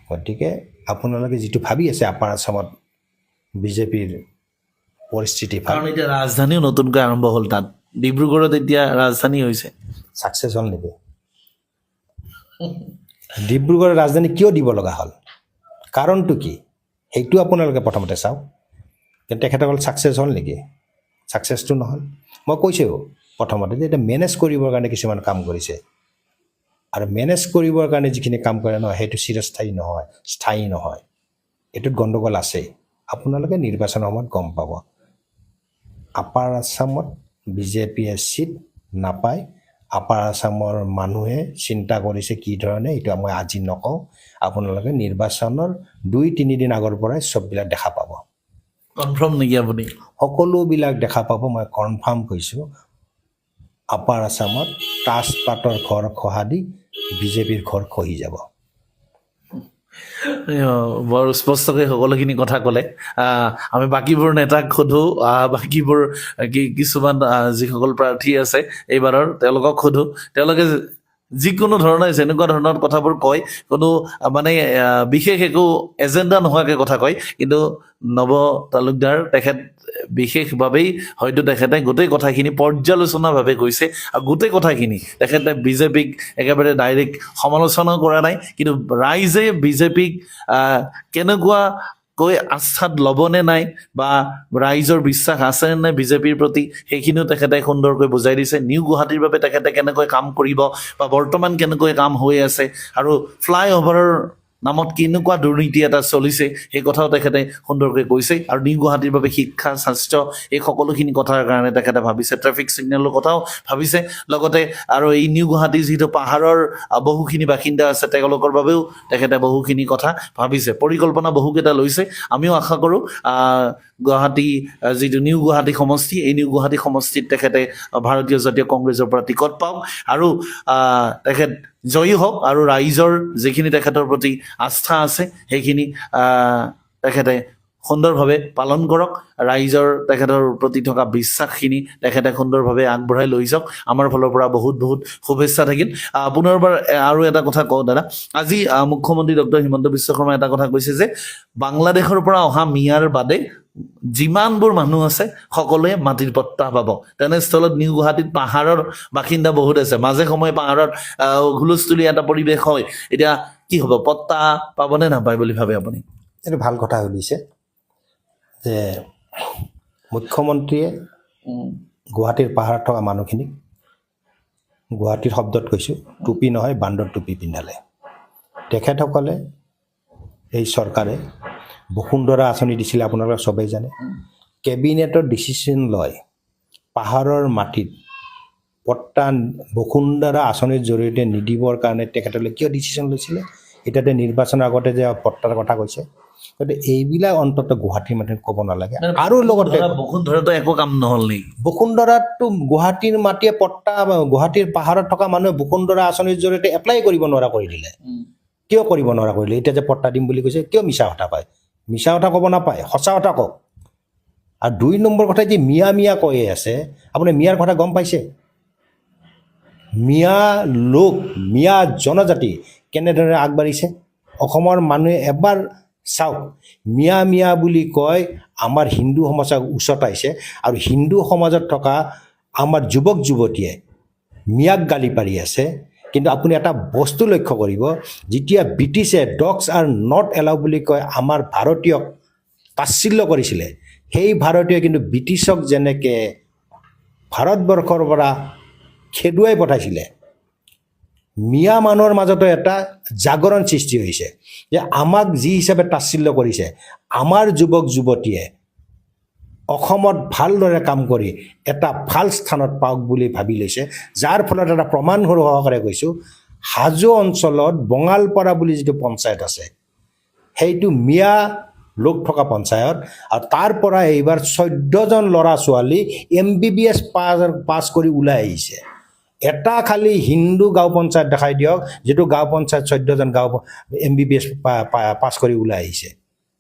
গতিকে আপোনালোকে যিটো ভাবি আছে আপাৰ আছামত বিজেপিৰ পৰিস্থিতি ভাল কাৰণ এতিয়া ৰাজধানীও নতুনকৈ আৰম্ভ হ'ল তাত ডিব্ৰুগড়ত এতিয়া ৰাজধানী হৈছে ছাকচেছ হ'ল নেকি ডিব্ৰুগড়ৰ ৰাজধানী কিয় দিব লগা হ'ল কাৰণটো কি সেইটো আপোনালোকে প্ৰথমতে চাওক কিন্তু তেখেতসকল ছাকচেছ হ'ল নেকি ছাকচেছটো নহ'ল মই কৈছোঁ প্ৰথমতে যে এতিয়া মেনেজ কৰিবৰ কাৰণে কিছুমান কাম কৰিছে আৰু মেনেজ কৰিবৰ কাৰণে যিখিনি কাম কৰে নহয় সেইটো চিৰস্থায়ী নহয় স্থায়ী নহয় এইটোত গণ্ডগোল আছেই আপোনালোকে নিৰ্বাচনৰ সময়ত গম পাব আপাৰ আছামত বিজেপিয়ে চিট নাপায় আপাৰ আছামৰ মানুহে চিন্তা কৰিছে কি ধৰণে এইটো মই আজি নকওঁ আপোনালোকে নিৰ্বাচনৰ 2-3 দিন আগৰ পৰাই চববিলাক দেখা পাব কনফাৰ্ম নেকি আপুনি সকলোবিলাক দেখা পাব মই কনফাৰ্ম কৈছোঁ আপাৰ আছামত তাজপাতৰ ঘৰ খহা দি বিজেপিৰ ঘৰ খহি যাব বৰ স্পষ্টকৈ সকলোখিনি কথা ক'লে আমি বাকীবোৰ নেতাক সোধোঁ বাকীবোৰ কিছুমান যিসকল প্ৰাৰ্থী আছে এইবাৰৰ তেওঁলোকক সোধোঁ তেওঁলোকে যিকোনো ধৰণে যেনেকুৱা ধৰণৰ কথাবোৰ কয় কোনো মানে বিশেষ একো এজেণ্ডা নোহোৱাকৈ কথা কয় কিন্তু নৱ তালুকদাৰ তেখেত বিশেষভাৱেই হয়তো তেখেতে গোটেই কথাখিনি পৰ্যালোচনাভাৱে কৈছে আৰু গোটেই কথাখিনি তেখেতে বিজেপিক একেবাৰে ডাইৰেক্ট সমালোচনা কৰা নাই কিন্তু ৰাইজে বিজেপিক কেনেকুৱাকৈ আস্থাত ল'বনে নাই বা ৰাইজৰ বিশ্বাস আছেনে নাই বিজেপিৰ প্ৰতি সেইখিনিও তেখেতে সুন্দৰকৈ বুজাই দিছে নিউ গুৱাহাটীৰ বাবে তেখেতে কেনেকৈ কাম কৰিব বা বৰ্তমান কেনেকৈ কাম হৈ আছে আৰু ফ্লাইঅভাৰৰ নামত কেনেকুৱা দুৰ্নীতি এটা চলিছে সেই কথাও তেখেতে সুন্দৰকৈ কৈছে আৰু নিউ গুৱাহাটীৰ বাবে শিক্ষা স্বাস্থ্য এই সকলোখিনি কথাৰ কাৰণে তেখেতে ভাবিছে ট্ৰেফিক ছিগনেলৰ কথাও ভাবিছে লগতে আৰু এই নিউ গুৱাহাটী যিটো পাহাৰৰ বহুখিনি বাসিন্দা আছে তেওঁলোকৰ বাবেও তেখেতে বহুখিনি কথা ভাবিছে পৰিকল্পনা বহুকেইটা লৈছে আমিও আশা কৰোঁ গুৱাহাটী যিটো নিউ গুৱাহাটী সমষ্টি এই নিউ গুৱাহাটী সমষ্টিত তেখেতে ভাৰতীয় জাতীয় কংগ্ৰেছৰ পৰা টিকট পাওক আৰু তেখেত জয়ী হওক আৰু ৰাইজৰ যিখিনি তেখেতৰ প্ৰতি আস্থা আছে সেইখিনি তেখেতে সুন্দৰভাৱে পালন কৰক ৰাইজৰ তেখেতৰ প্ৰতি থকা বিশ্বাসখিনি তেখেতে সুন্দৰভাৱে আগবঢ়াই লৈ যাওক আমাৰ ফালৰ পৰা বহুত বহুত শুভেচ্ছা থাকিল পুনৰবাৰ আৰু এটা কথা কওঁ দাদা আজি মুখ্যমন্ত্ৰী ডক্টৰ হিমন্ত বিশ্ব শৰ্মাই এটা কথা কৈছে যে বাংলাদেশৰ পৰা অহা মিয়াৰ বাদে যিমানবোৰ মানুহ আছে সকলোৱে মাটিৰ পট্টা পাব তেনেস্থলত নিউ গুৱাহাটীত পাহাৰৰ বাসিন্দা বহুত আছে মাজে সময়ে পাহাৰত হুলস্থুলীয়া এটা পৰিৱেশ হয় এতিয়া কি হ'ব পট্টা পাবনে নাপায় বুলি ভাবে আপুনি এইটো ভাল কথা সুধিছে যে মুখ্যমন্ত্ৰীয়ে গুৱাহাটীৰ পাহাৰত থকা মানুহখিনিক গুৱাহাটীৰ শব্দত কৈছোঁ টুপি নহয় বান্দৰ টুপি পিন্ধালে তেখেতসকলে এই চৰকাৰে বসুন্ধৰা আঁচনি দিছিলে আপোনালোকে চবেই জানে কেবিনেটৰ ডিচিশ্যন লয় পাহাৰৰ মাটিত পট্টা বসুন্ধৰা আঁচনিৰ জৰিয়তে নিদিবৰ কাৰণে তেখেতসকলে কিয় ডিচিশ্যন লৈছিলে এতিয়াতে নিৰ্বাচনৰ আগতে যে পট্টাৰ কথা কৈছে গতিকে এইবিলাক অন্ততঃ গুৱাহাটীৰ মাটিত ক'ব নালাগে আৰু লগতে বসুন্ধৰাতো একো কাম নহ'ল নেকি বসুন্ধৰাতো গুৱাহাটীৰ মাটিয়ে পট্টা গুৱাহাটীৰ পাহাৰত থকা মানুহে বসুন্ধৰা আঁচনিৰ জৰিয়তে এপ্লাই কৰিব নোৱাৰা কৰি দিলে কিয় কৰিব নোৱাৰা কৰিলে এতিয়া যে পট্টা দিম বুলি কৈছে কিয় মিছা কথা পায় মিছা কথা ক'ব নাপায় সঁচা কথা কওক আৰু 2 নম্বৰ কথা যে মিয়া মিয়া কৈয়ে আছে আপুনি মিয়াৰ কথা গম পাইছে মিয়া লোক মিয়া জনজাতি কেনেদৰে আগবাঢ়িছে অসমৰ মানুহে এবাৰ চাওক মিয়া মিয়া বুলি কয় আমাৰ হিন্দু সমাজক উচতাইছে আৰু হিন্দু সমাজত থকা আমাৰ যুৱক যুৱতীয়ে মিয়াক গালি পাৰি আছে। কিন্তু আপুনি এটা বস্তু লক্ষ্য কৰিব, যেতিয়া ব্ৰিটিছে ডগছ আৰ নট এলাউ বুলি কয় আমাৰ ভাৰতীয়ক তাচ্ছিল্য কৰিছিলে, সেই ভাৰতীয় কিন্তু ব্ৰিটিছক যেনেকৈ ভাৰতবৰ্ষৰ পৰা খেদুৱাই পঠাইছিলে, মিয়া মানুহৰ মাজতো এটা জাগৰণ সৃষ্টি হৈছে যে আমাক যি হিচাপে তাচ্ছিল্য কৰিছে, আমাৰ যুৱক যুৱতীয়ে অসমত ভালদৰে কাম কৰি এটা ভাল স্থানত পাওক বুলি ভাবি লৈছে। যাৰ ফলত এটা প্ৰমাণ সহকাৰে কৈছোঁ, হাজো অঞ্চলত বঙালপাৰা বুলি যিটো পঞ্চায়ত আছে, সেইটো মিয়া লোক থকা পঞ্চায়ত, আৰু তাৰ পৰা এইবাৰ 14জন ল'ৰা ছোৱালী MBBS পাছ কৰি ওলাই আহিছে। এটা খালি হিন্দু গাঁও পঞ্চায়ত দেখাই দিয়ক, যিটো গাঁও পঞ্চায়ত 14জন গাঁও MBBS পাছ কৰি ওলাই আহিছে।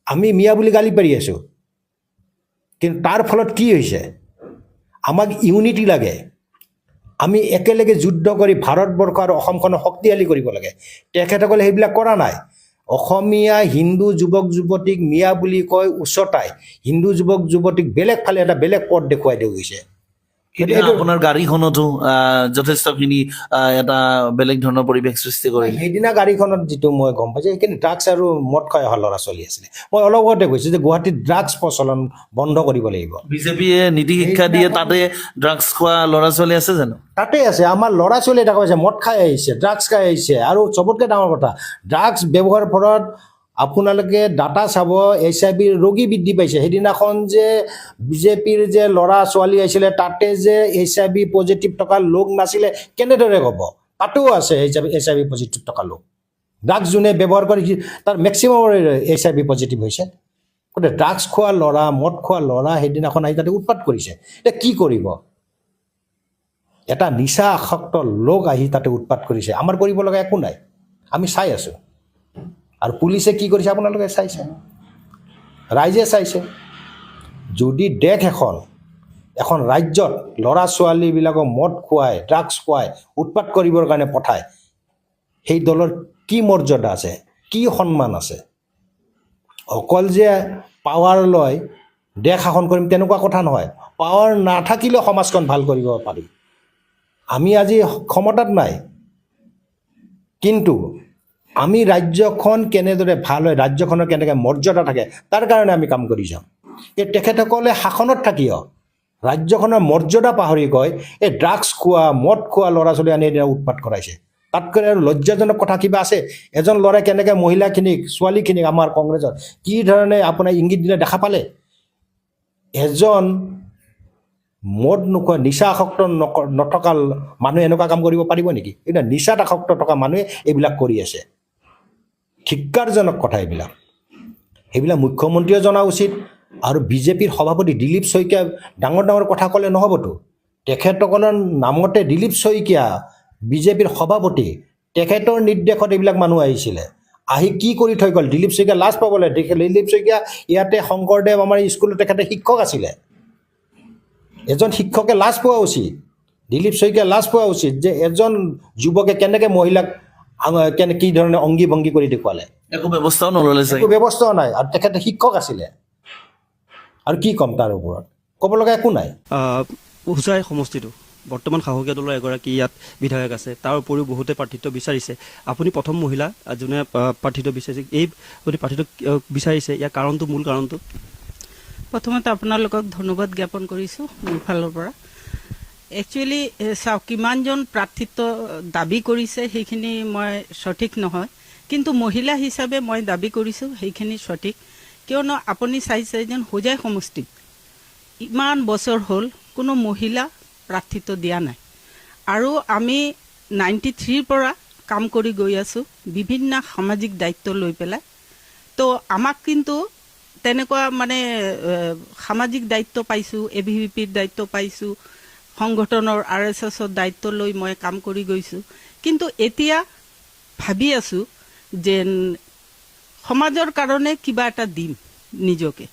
আমি মিয়া বুলি গালি পাৰি আছোঁ, কিন্তু তাৰ ফলত কি হৈছে? আমাক ইউনিটি লাগে, আমি একেলগে যুদ্ধ কৰি ভাৰতবৰ্ষ আৰু অসমখনক শক্তিশালী কৰিব লাগে। তেখেতসকলে সেইবিলাক কৰা নাই। অসমীয়া হিন্দু যুৱক যুৱতীক মিয়া বুলি কয় উচতাই হিন্দু যুৱক যুৱতীক বেলেগ ফালে এটা বেলেগ পথ দেখুৱাই দিয়া গৈছে। সেইদিনা আপোনাৰ গাড়ীখনতো যথেষ্টখিনি এটা বেলেগ ধৰণৰ পৰিৱেশ সৃষ্টি কৰিলে। সেইদিনা গাড়ীখনত যিটো মই গম পাইছোঁ, সেইখিনি ড্ৰাগছ আৰু মদ খাই অহা ল'ৰা ছোৱালী আছিলে। মই অলপ আগতে কৈছোঁ যে গুৱাহাটীত ড্ৰাগছ প্ৰচলন বন্ধ কৰিব লাগিব। বিজেপিয়ে নীতি শিক্ষা দিয়ে, তাতে ড্ৰাগছ খোৱা ল'ৰা ছোৱালী আছে জানো? তাতে আছে। আমাৰ ল'ৰা ছোৱালীয়ে দেখা পাইছে মদ খাই আহিছে, ড্ৰাগছ খাই আহিছে। আৰু চবতকৈ ডাঙৰ কথা, ড্ৰাগছ ব্যৱহাৰৰ ফলত আপোনালোকে ডাটা চাব, HIV ৰোগী বৃদ্ধি পাইছে। সেইদিনাখন যে বিজেপিৰ যে ল'ৰা ছোৱালী আহিছিলে, তাতে যে HIV পজিটিভ থকা লোক নাছিলে, কেনেদৰে হ'ব? তাতেও আছে HIV পজিটিভ থকা লোক। ড্ৰাগছ যোনে ব্যৱহাৰ কৰি তাৰ মেক্সিমামৰ HIV পজিটিভ হৈছে। গতিকে ড্ৰাগছ খোৱা ল'ৰা, মদ খোৱা ল'ৰা সেইদিনাখন আহি তাতে উৎপাত কৰিছে। এতিয়া কি কৰিব? এটা নিচা আসক্ত লোক আহি তাতে উৎপাত কৰিছে। আমাৰ কৰিব লগা একো নাই, আমি চাই আছোঁ। আৰু পুলিচে কি কৰিছে আপোনালোকে চাইছে, ৰাইজে চাইছে। যদি দেশ এখন ৰাজ্যত ল'ৰা ছোৱালীবিলাকক মদ খুৱাই, ড্ৰাগছ খুৱাই উৎপাত কৰিবৰ কাৰণে পঠায়, সেই দলৰ কি মৰ্যাদা আছে, কি সন্মান আছে? অকল যে পাৱাৰ লৈ দেশ শাসন কৰিম তেনেকুৱা কথা নহয়। পাৱাৰ নাথাকিলেও সমাজখন ভাল কৰিব পাৰি। আমি আজি ক্ষমতাত নাই, কিন্তু আমি ৰাজ্যখন কেনেদৰে ভাল হয়, ৰাজ্যখনৰ কেনেকৈ মৰ্যাদা থাকে, তাৰ কাৰণে আমি কাম কৰি যাম। এই তেখেতসকলে শাসনত থাকিও ৰাজ্যখনৰ মৰ্যাদা পাহৰি গৈ এই ড্ৰাগছ খোৱা, মদ খোৱা ল'ৰা ছোৱালী আনি উৎপাত কৰাইছে। তাতকৈ আৰু লজ্জাজনক কথা কিবা আছে? এজন ল'ৰাই কেনেকৈ মহিলাখিনিক, ছোৱালীখিনিক আমাৰ কংগ্ৰেছৰ কি ধৰণে আপোনাৰ ইংগিত দিলে দেখা পালে? এজন মদ নোখোৱা, নিচা আসক্ত নথকা মানুহে এনেকুৱা কাম কৰিব পাৰিব নেকি? এতিয়া নিচাত আসক্ত থকা মানুহে এইবিলাক কৰি আছে। ধিক্কাৰজনক কথা এইবিলাক। সেইবিলাক মুখ্যমন্ত্ৰীয়ে জনা উচিত। আৰু বিজেপিৰ সভাপতি দিলীপ শইকীয়া ডাঙৰ ডাঙৰ কথা ক'লে নহ'বতো। তেখেতসকলৰ নামতে দিলীপ শইকীয়া বিজেপিৰ সভাপতি, তেখেতৰ নিৰ্দেশত এইবিলাক মানুহ আহিছিলে। আহি কি কৰি থৈ গ'ল? দিলীপ শইকীয়া লাজ পাবলৈ। দিলীপ শইকীয়া ইয়াতে শংকৰদেৱ আমাৰ স্কুলত তেখেতে শিক্ষক আছিলে। এজন শিক্ষকে লাজ পোৱা উচিত, দিলীপ শইকীয়া লাজ পোৱা উচিত যে এজন যুৱকে কেনেকৈ মহিলাক কি ধৰণে অংগী ভংগী কৰি দেখুৱালে। একো ব্যৱস্থাও নল'লে চাগে। একো ব্যৱস্থাও নাই। আৰু তেখেতে শিক্ষক আছিলে। আৰু কি ক'ম তাৰ ওপৰত? ক'ব লগা একো নাই। হোজাই সমষ্টিটো বৰ্তমান শাসকীয় দলৰ এগৰাকী ইয়াত বিধায়ক আছে, তাৰ উপৰিও বহুতে প্ৰাৰ্থিত্ব বিচাৰিছে। আপুনি প্ৰথম মহিলা যোনে প্ৰাৰ্থিত্ব বিচাৰিছে, এই প্ৰাৰ্থিত্ব বিচাৰিছে, ইয়াৰ কাৰণটো, মূল কাৰণটো? প্ৰথমতে আপোনালোকক ধন্যবাদ জ্ঞাপন কৰিছোঁ মোৰ ফালৰ পৰা। একচুৱেলি চাওক, কিমানজন প্ৰাৰ্থিত্ব দাবী কৰিছে সেইখিনি মই সঠিক নহয়, কিন্তু মহিলা হিচাপে মই দাবী কৰিছোঁ সেইখিনি সঠিক। কিয়নো আপুনি চাইছে যেন হোজাই সমষ্টিত ইমান বছৰ হ'ল কোনো মহিলা প্ৰাৰ্থিত্ব দিয়া নাই। আৰু আমি 93ৰ পৰা কাম কৰি গৈ আছোঁ বিভিন্ন সামাজিক দায়িত্ব লৈ পেলাই। তো আমাক কিন্তু তেনেকুৱা মানে সামাজিক দায়িত্ব পাইছোঁ, ABVPৰ দায়িত্ব পাইছোঁ, সংগঠনৰ RSSৰ দায়িত্ব লৈ মই কাম কৰি গৈছোঁ। কিন্তু এতিয়া ভাবি আছোঁ যে সমাজৰ কাৰণে কিবা এটা দিম নিজকে।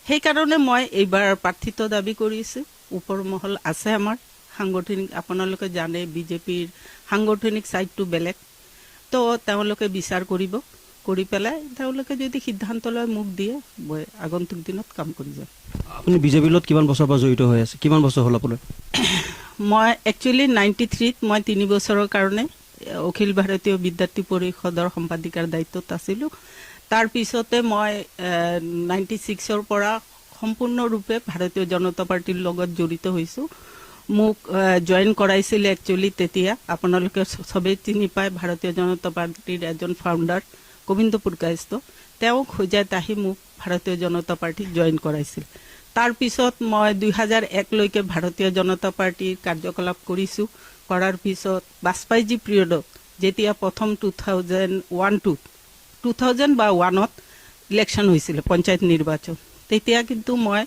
সেইকাৰণে মই এইবাৰ প্ৰাৰ্থিত্ব দাবী কৰিছোঁ। ওপৰ মহল আছে আমাৰ সাংগঠনিক, আপোনালোকে জানে বিজেপিৰ সাংগঠনিক ছাইডটো বেলেগ। তো তেওঁলোকে বিচাৰ কৰিব, কৰি পেলাই তেওঁলোকে যদি সিদ্ধান্ত লয় মোক দিয়ে, মই আগন্তুক দিনত কাম কৰি যাম। আপুনি বিজেপিৰ লগত কিমান বছৰৰ পৰা জড়িত হৈ আছে? কিমান বছৰ হ'ল আপোনাৰ? মই একচুৱেলি 93ত মই 3 বছৰৰ কাৰণে অখিল ভাৰতীয় বিদ্যাৰ্থী পৰিষদৰ সম্পাদিকাৰ দায়িত্বত আছিলোঁ। তাৰপিছতে মই 96ৰ পৰা সম্পূৰ্ণৰূপে ভাৰতীয় জনতা পাৰ্টিৰ লগত জড়িত হৈছোঁ। মোক জইন কৰাইছিলে একচুৱেলি তেতিয়া আপোনালোকে চবেই চিনি পায় ভাৰতীয় জনতা পাৰ্টিৰ এজন ফাউণ্ডাৰ গোবিন্দ পুৰকায়স্থ, তেওঁ খোজাত আহি মোক ভাৰতীয় জনতা পাৰ্টিত জইন কৰাইছিল। তাৰপিছত মই 2001লৈকে ভাৰতীয় জনতা পাৰ্টিৰ কাৰ্যকলাপ কৰিছোঁ। কৰাৰ পিছত বাজপেয়ীজী পিৰিয়ডত যেতিয়া প্ৰথম 2001 বা 1ত ইলেকশ্যন হৈছিলে পঞ্চায়ত নিৰ্বাচন, তেতিয়া কিন্তু মই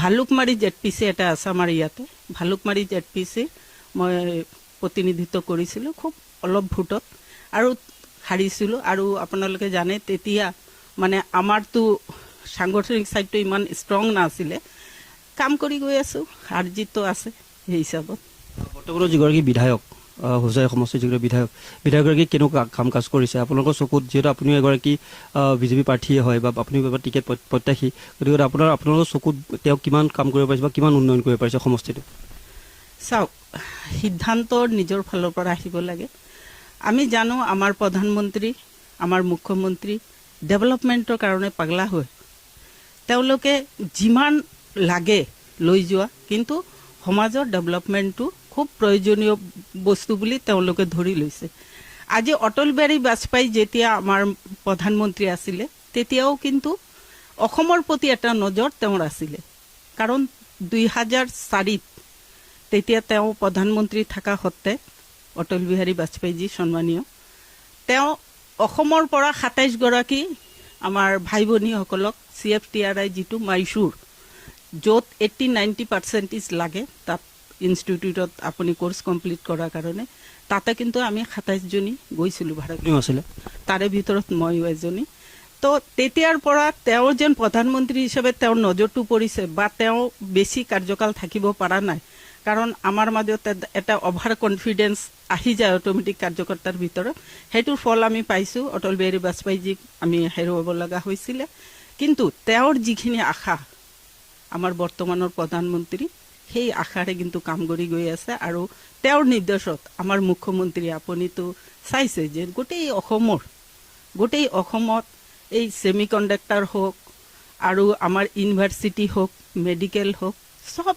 ভালুকমাৰী ZPC এটা আছে আমাৰ ইয়াতে, ভালুকমাৰী ZPC মই প্ৰতিনিধিত্ব কৰিছিলোঁ খুব অলপ ভোটত আৰু হাৰিছিলোঁ। আৰু আপোনালোকে জানে তেতিয়া মানে আমাৰতো সাংগঠনিক ছাইডটো ইমান ষ্ট্ৰং নাছিলে, কাম কৰি গৈ আছোঁ, হাৰ জিতটো আছে সেই হিচাপত। বৰ্তমানৰ যিগৰাকী বিধায়ক হোজাই সমষ্টিৰ যিগৰাকী বিধায়কগৰাকী কেনেকুৱা কাম কাজ কৰিছে আপোনালোকৰ চকুত? যিহেতু আপুনিও এগৰাকী বিজেপি প্ৰাৰ্থীয়ে হয় বা আপুনি এবাৰ টিকেট প্ৰত্যাশী, গতিকে আপোনালোকৰ চকুত তেওঁ কিমান কাম কৰিব পাৰিছে বা কিমান উন্নয়ন কৰিব পাৰিছে সমষ্টিটো? চাওক, সিদ্ধান্ত নিজৰ ফালৰ পৰা আহিব লাগে। আমি জানো আমাৰ প্ৰধানমন্ত্ৰী, আমাৰ মুখ্যমন্ত্ৰী ডেভেলপমেণ্টৰ কাৰণে পাগলা হয়। তেওঁলোকে যিমান লাগে লৈ যোৱা, কিন্তু সমাজৰ ডেভেলপমেণ্টটো খুব প্ৰয়োজনীয় বস্তু বুলি তেওঁলোকে ধৰি লৈছে। আজি অটল বিহাৰী বাজপেয়ী যেতিয়া আমাৰ প্ৰধানমন্ত্ৰী আছিলে, তেতিয়াও কিন্তু অসমৰ প্ৰতি এটা নজৰ তেওঁৰ আছিলে। কাৰণ 2004ত তেতিয়া তেওঁ প্ৰধানমন্ত্ৰী থকা সত্ত্বে অটল বিহাৰী বাজপেয়ীজী সন্মানীয়, তেওঁ অসমৰ পৰা 27গৰাকী আমাৰ ভাই ভনীসকলক CFTRI যিটো মাইচুৰ, য'ত 80-90% লাগে তাত ইনষ্টিটিউটত আপুনি কোৰ্চ কমপ্লিট কৰাৰ কাৰণে, তাতে কিন্তু আমি 27জনী গৈছিলোঁ ভাৰত, আছিলে তাৰে ভিতৰত ময়ো এজনী। তো তেতিয়াৰ পৰা তেওঁ যেন প্ৰধানমন্ত্ৰী হিচাপে তেওঁৰ নজৰটো পৰিছে বা তেওঁ বেছি কাৰ্যকাল থাকিব পৰা নাই, কাৰণ আমাৰ মাজত এটা অভাৰ কনফিডেঞ্চ আহি যায় অট'মেটিক কাৰ্যকৰ্তাৰ ভিতৰত। সেইটোৰ ফল আমি পাইছোঁ। অটল বিহাৰী বাজপেয়ীজীক আমি হেৰুৱাব লগা হৈছিলে, কিন্তু তেওঁৰ যিখিনি আশা আমাৰ বৰ্তমানৰ প্ৰধানমন্ত্ৰী, সেই আশাৰে কিন্তু কাম কৰি গৈ আছে। আৰু তেওঁৰ নিৰ্দেশত আমাৰ মুখ্যমন্ত্ৰী, আপুনিতো চাইছে যে গোটেই অসমত এই ছেমি কণ্ডাক্টৰ হওক আৰু আমাৰ ইউনিভাৰ্চিটি হওক, মেডিকেল হওক, চব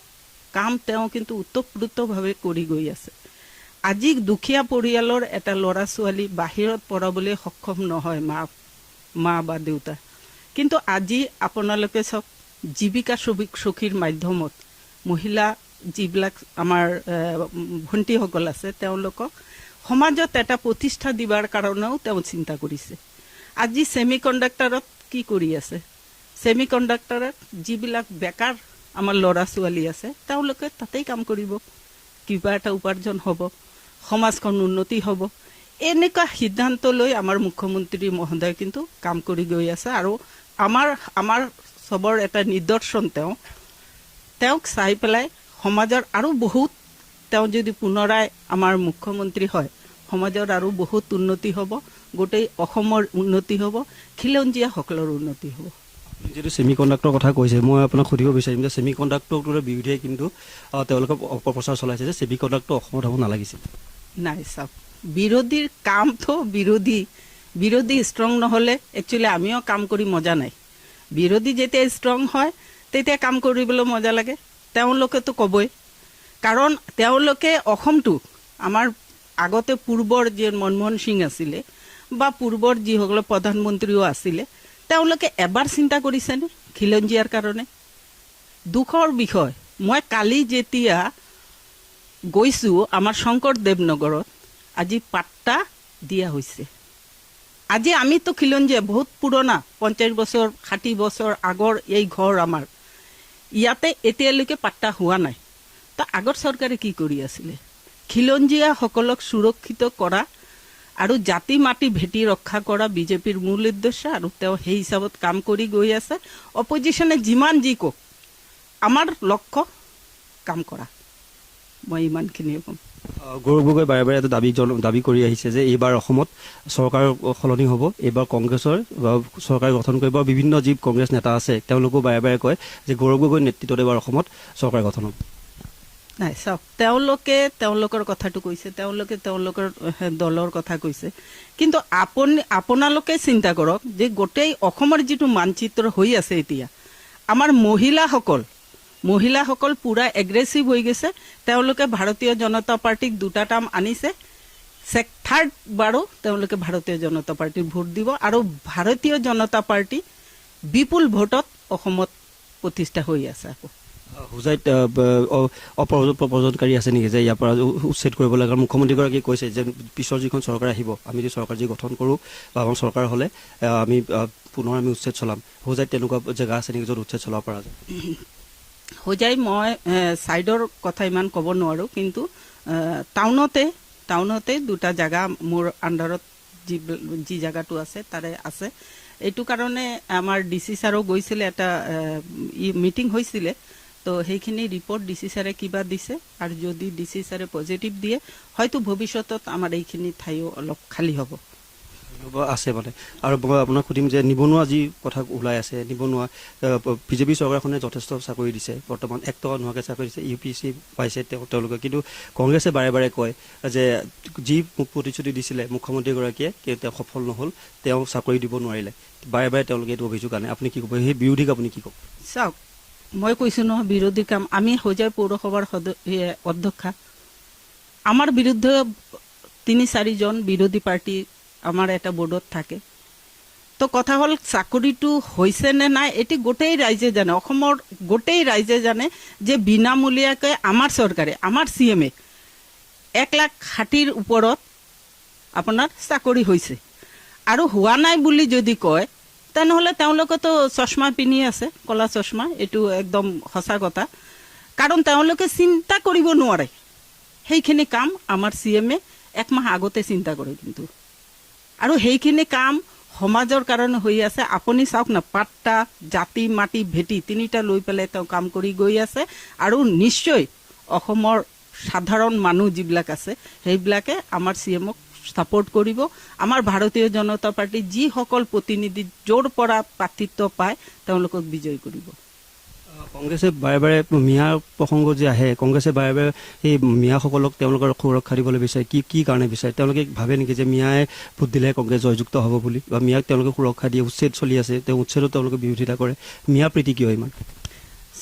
কাম তেওঁ কিন্তু ওতঃপ্ৰোতভাৱে কৰি গৈ আছে। আজি দুখীয়া পৰিয়ালৰ এটা ল'ৰা ছোৱালী বাহিৰত পঢ়াবলৈ সক্ষম নহয় মা বা দেউতা, কিন্তু আজি আপোনালোকে চব জীৱিকা সখীৰ মাধ্যমত মহিলা যিবিলাক আমাৰ ভণ্টিসকল আছে, তেওঁলোকক সমাজত এটা প্ৰতিষ্ঠা দিবাৰ কাৰণেও তেওঁ চিন্তা কৰিছে। আজি ছেমি কণ্ডাক্টৰত কি কৰি আছে? ছেমি কণ্ডাক্টৰত যিবিলাক বেকাৰ আমাৰ ল'ৰা ছোৱালী আছে, তেওঁলোকে তাতেই কাম কৰিব, কিবা এটা উপাৰ্জন হ'ব, সমাজখন উন্নতি হ'ব। এনেকুৱা সিদ্ধান্ত লৈ আমাৰ মুখ্যমন্ত্ৰী মহোদয় কিন্তু কাম কৰি গৈ আছে। আৰু আমাৰ চবৰ এটা নিদৰ্শন তেওঁক চাই পেলাই সমাজৰ আৰু বহুত, তেওঁ যদি পুনৰাই আমাৰ মুখ্যমন্ত্ৰী হয়, সমাজৰ আৰু বহুত উন্নতি হ'ব, গোটেই অসমৰ উন্নতি হ'ব, খিলঞ্জীয়াসকলৰ উন্নতি হ'ব। যিহেতু ছেমি কণ্ডাক্টৰৰ কথা কৈছে, মই আপোনাক সুধিব বিচাৰিম যে ছেমি কণ্ডাক্টৰৰ বিৰুদ্ধে কিন্তু তেওঁলোকে অপপ্ৰচাৰ চলাইছে যে ছেমি কণ্ডাক্টৰ অসমত হ'ব নালাগিছিল। নাই, চাওক, বিৰোধীৰ কামটো বিৰোধী ষ্ট্ৰং নহ'লে একচুৱেলি আমিও কাম কৰি মজা নাই। বিৰোধী যেতিয়া ষ্ট্ৰং হয় তেতিয়া কাম কৰিবলৈ মজা লাগে। তেওঁলোকেতো ক'বই, কাৰণ তেওঁলোকে অসমটো আমাৰ আগতে পূৰ্বৰ যি মনমোহন সিং আছিলে বা পূৰ্বৰ যিসকল প্ৰধানমন্ত্ৰীও আছিলে, তেওঁলোকে এবাৰ চিন্তা কৰিছেনে খিলঞ্জীয়াৰ কাৰণে? দুখৰ বিষয়, মই কালি যেতিয়া গৈছোঁ আমাৰ শংকৰদেৱ নগৰত, আজি পাট্টা দিয়া হৈছে। আজি আমিতো খিলঞ্জীয়া, বহুত পুৰণা, 50 বছৰ 60 বছৰ আগৰ এই ঘৰ আমাৰ, ইয়াতে এতিয়ালৈকে পাট্টা হোৱা নাই। তো আগৰ চৰকাৰে কি কৰি আছিলে? খিলঞ্জীয়াসকলক সুৰক্ষিত কৰা আৰু জাতি মাটি ভেটি ৰক্ষা কৰা বিজেপিৰ মূল উদ্দেশ্য, আৰু তেওঁ সেই হিচাপত কাম কৰি গৈ আছে। অপজিশ্যনে যিমান যি কওক, আমাৰ লক্ষ্য কাম কৰা। মই ইমানখিনিয়ে ক'ম। গৌৰৱ গগৈ বাৰে বাৰে এটা দাবী কৰি আহিছে যে এইবাৰ অসমত চৰকাৰ সলনি হ'ব, এইবাৰ কংগ্ৰেছৰ চৰকাৰ গঠন কৰিব। বিভিন্ন যি কংগ্ৰেছ নেতা আছে তেওঁলোকেও বাৰে বাৰে কয় যে গৌৰৱ গগৈৰ নেতৃত্বত এইবাৰ অসমত চৰকাৰ গঠন হ'ব। নাই চাওক, তেওঁলোকে তেওঁলোকৰ কথাটো কৈছে, তেওঁলোকে তেওঁলোকৰ দলৰ কথা কৈছে, কিন্তু আপোনালোকে চিন্তা কৰক যে গোটেই অসমৰ যিটো মানচিত্ৰ হৈ আছে এতিয়া, আমাৰ মহিলাসকল পুৰা এগ্ৰেছিভ হৈ গৈছে। তেওঁলোকে ভাৰতীয় জনতা পাৰ্টিক 2টা টাৰ্ম আনিছে, থাৰ্ড বাৰো তেওঁলোকে ভাৰতীয় জনতা পাৰ্টিৰ ভোট দিব, আৰু ভাৰতীয় জনতা পাৰ্টি বিপুল ভোটত অসমত প্ৰতিষ্ঠা হৈ আছে। আকৌ হোজাইত অপ্ৰব্ৰজনকাৰী আছে নেকি যে ইয়াৰ পৰা উচ্ছেদ কৰিব লাগে? কাৰণ মুখ্যমন্ত্ৰীগৰাকীয়ে কৈছে যে পিছৰ যিখন চৰকাৰ আহিব, আমি যদি চৰকাৰ যি গঠন কৰোঁ বা আমাৰ চৰকাৰ হ'লে আমি পুনৰ আমি উচ্ছেদ চলাম। হোজাইত তেনেকুৱা জেগা আছে নেকি য'ত উচ্ছেদ চলাব পৰা যায়? হোজাই মই ছাইডৰ কথা ইমান ক'ব নোৱাৰোঁ, কিন্তু টাউনতে 2টা জেগা মোৰ আণ্ডাৰত যি জেগাটো আছে তাৰে আছে। এইটো কাৰণে আমাৰ DC ছাৰো গৈছিলে, এটা মিটিং হৈছিলে, তো সেইখিনি ৰিপৰ্ট DC ছাৰে কিবা দিছে, আৰু যদি DC ছাৰে পজিটিভ দিয়ে হয়তো ভৱিষ্যতত আমাৰ এইখিনি ঠাইও অলপ খালী হ'ব আছে মানে। আৰু মই আপোনাক সুধিম যে নিবনুৱা যি কথা ওলাই আছে, নিবনুৱা বিজেপি চৰকাৰখনে যথেষ্ট চাকৰি দিছে, বৰ্তমান 1 টকা নোহোৱাকৈ চাকৰি দিছে, UPSC পাইছে তেওঁলোকে, কিন্তু কংগ্ৰেছে বাৰে বাৰে কয় যে যি প্ৰতিশ্ৰুতি দিছিলে মুখ্যমন্ত্ৰীগৰাকীয়ে তেওঁ সফল নহ'ল, তেওঁ চাকৰি দিব নোৱাৰিলে, বাৰে বাৰে তেওঁলোকে এইটো অভিযোগ আনে। আপুনি কি ক'ব সেই বিৰোধীক? আপুনি কি ক'ব? চাওক, মই কৈছোঁ নহয় বিৰোধী কাম, আমি হোজাই পৌৰসভাৰ অধ্যক্ষা, আমাৰ বিৰুদ্ধে 3-4 জন বিৰোধী পাৰ্টি আমাৰ এটা বোৰ্ডত থাকে। তো কথা হ'ল চাকৰিটো হৈছে নে নাই এটি গোটেই ৰাইজে জানে, অসমৰ গোটেই ৰাইজে জানে যে বিনামূলীয়াকৈ আমাৰ চৰকাৰে, আমাৰ CM 1,60,000 ওপৰত আপোনাৰ চাকৰি হৈছে, আৰু হোৱা নাই বুলি যদি কয় তেনেহ'লে তেওঁলোকেতো চশমা পিন্ধি আছে, ক'লা চশমা, এইটো একদম সঁচা কথা। কাৰণ তেওঁলোকে চিন্তা কৰিব নোৱাৰে, সেইখিনি কাম আমাৰ CM 1 মাহ আগতে চিন্তা কৰে, কিন্তু আৰু সেইখিনি কাম সমাজৰ কাৰণে হৈ আছে। আপুনি চাওক না, পাট্টা, জাতি, মাটি, ভেটি 3টা লৈ পেলাই তেওঁ কাম কৰি গৈ আছে, আৰু নিশ্চয় অসমৰ সাধাৰণ মানুহ যিবিলাক আছে সেইবিলাকে আমাৰ CM-ক ছাপোৰ্ট কৰিব। আমাৰ ভাৰতীয় জনতা পাৰ্টি যিসকল প্ৰতিনিধি য'ৰ পৰা প্ৰাৰ্থিত্ব পায় তেওঁলোকক বিজয় কৰিব। কংগ্ৰেছে বাৰে বাৰে মিয়াৰ প্ৰসংগ যে আহে, কংগ্ৰেছে বাৰে বাৰে সেই মিয়াসকলক তেওঁলোকৰ সুৰক্ষা দিবলৈ বিচাৰে। কি কাৰণে বিচাৰে? তেওঁলোকে ভাবে নেকি যে মিয়াই ভোট দিলেহে কংগ্ৰেছ জয়যুক্ত হ'ব বুলি, বা মিয়াক তেওঁলোকে সুৰক্ষা দিয়ে? উচ্ছেদ চলি আছে, তেওঁ উচ্ছেদত তেওঁলোকে বিৰোধিতা কৰে, মিয়া প্ৰীতি কিয় ইমান?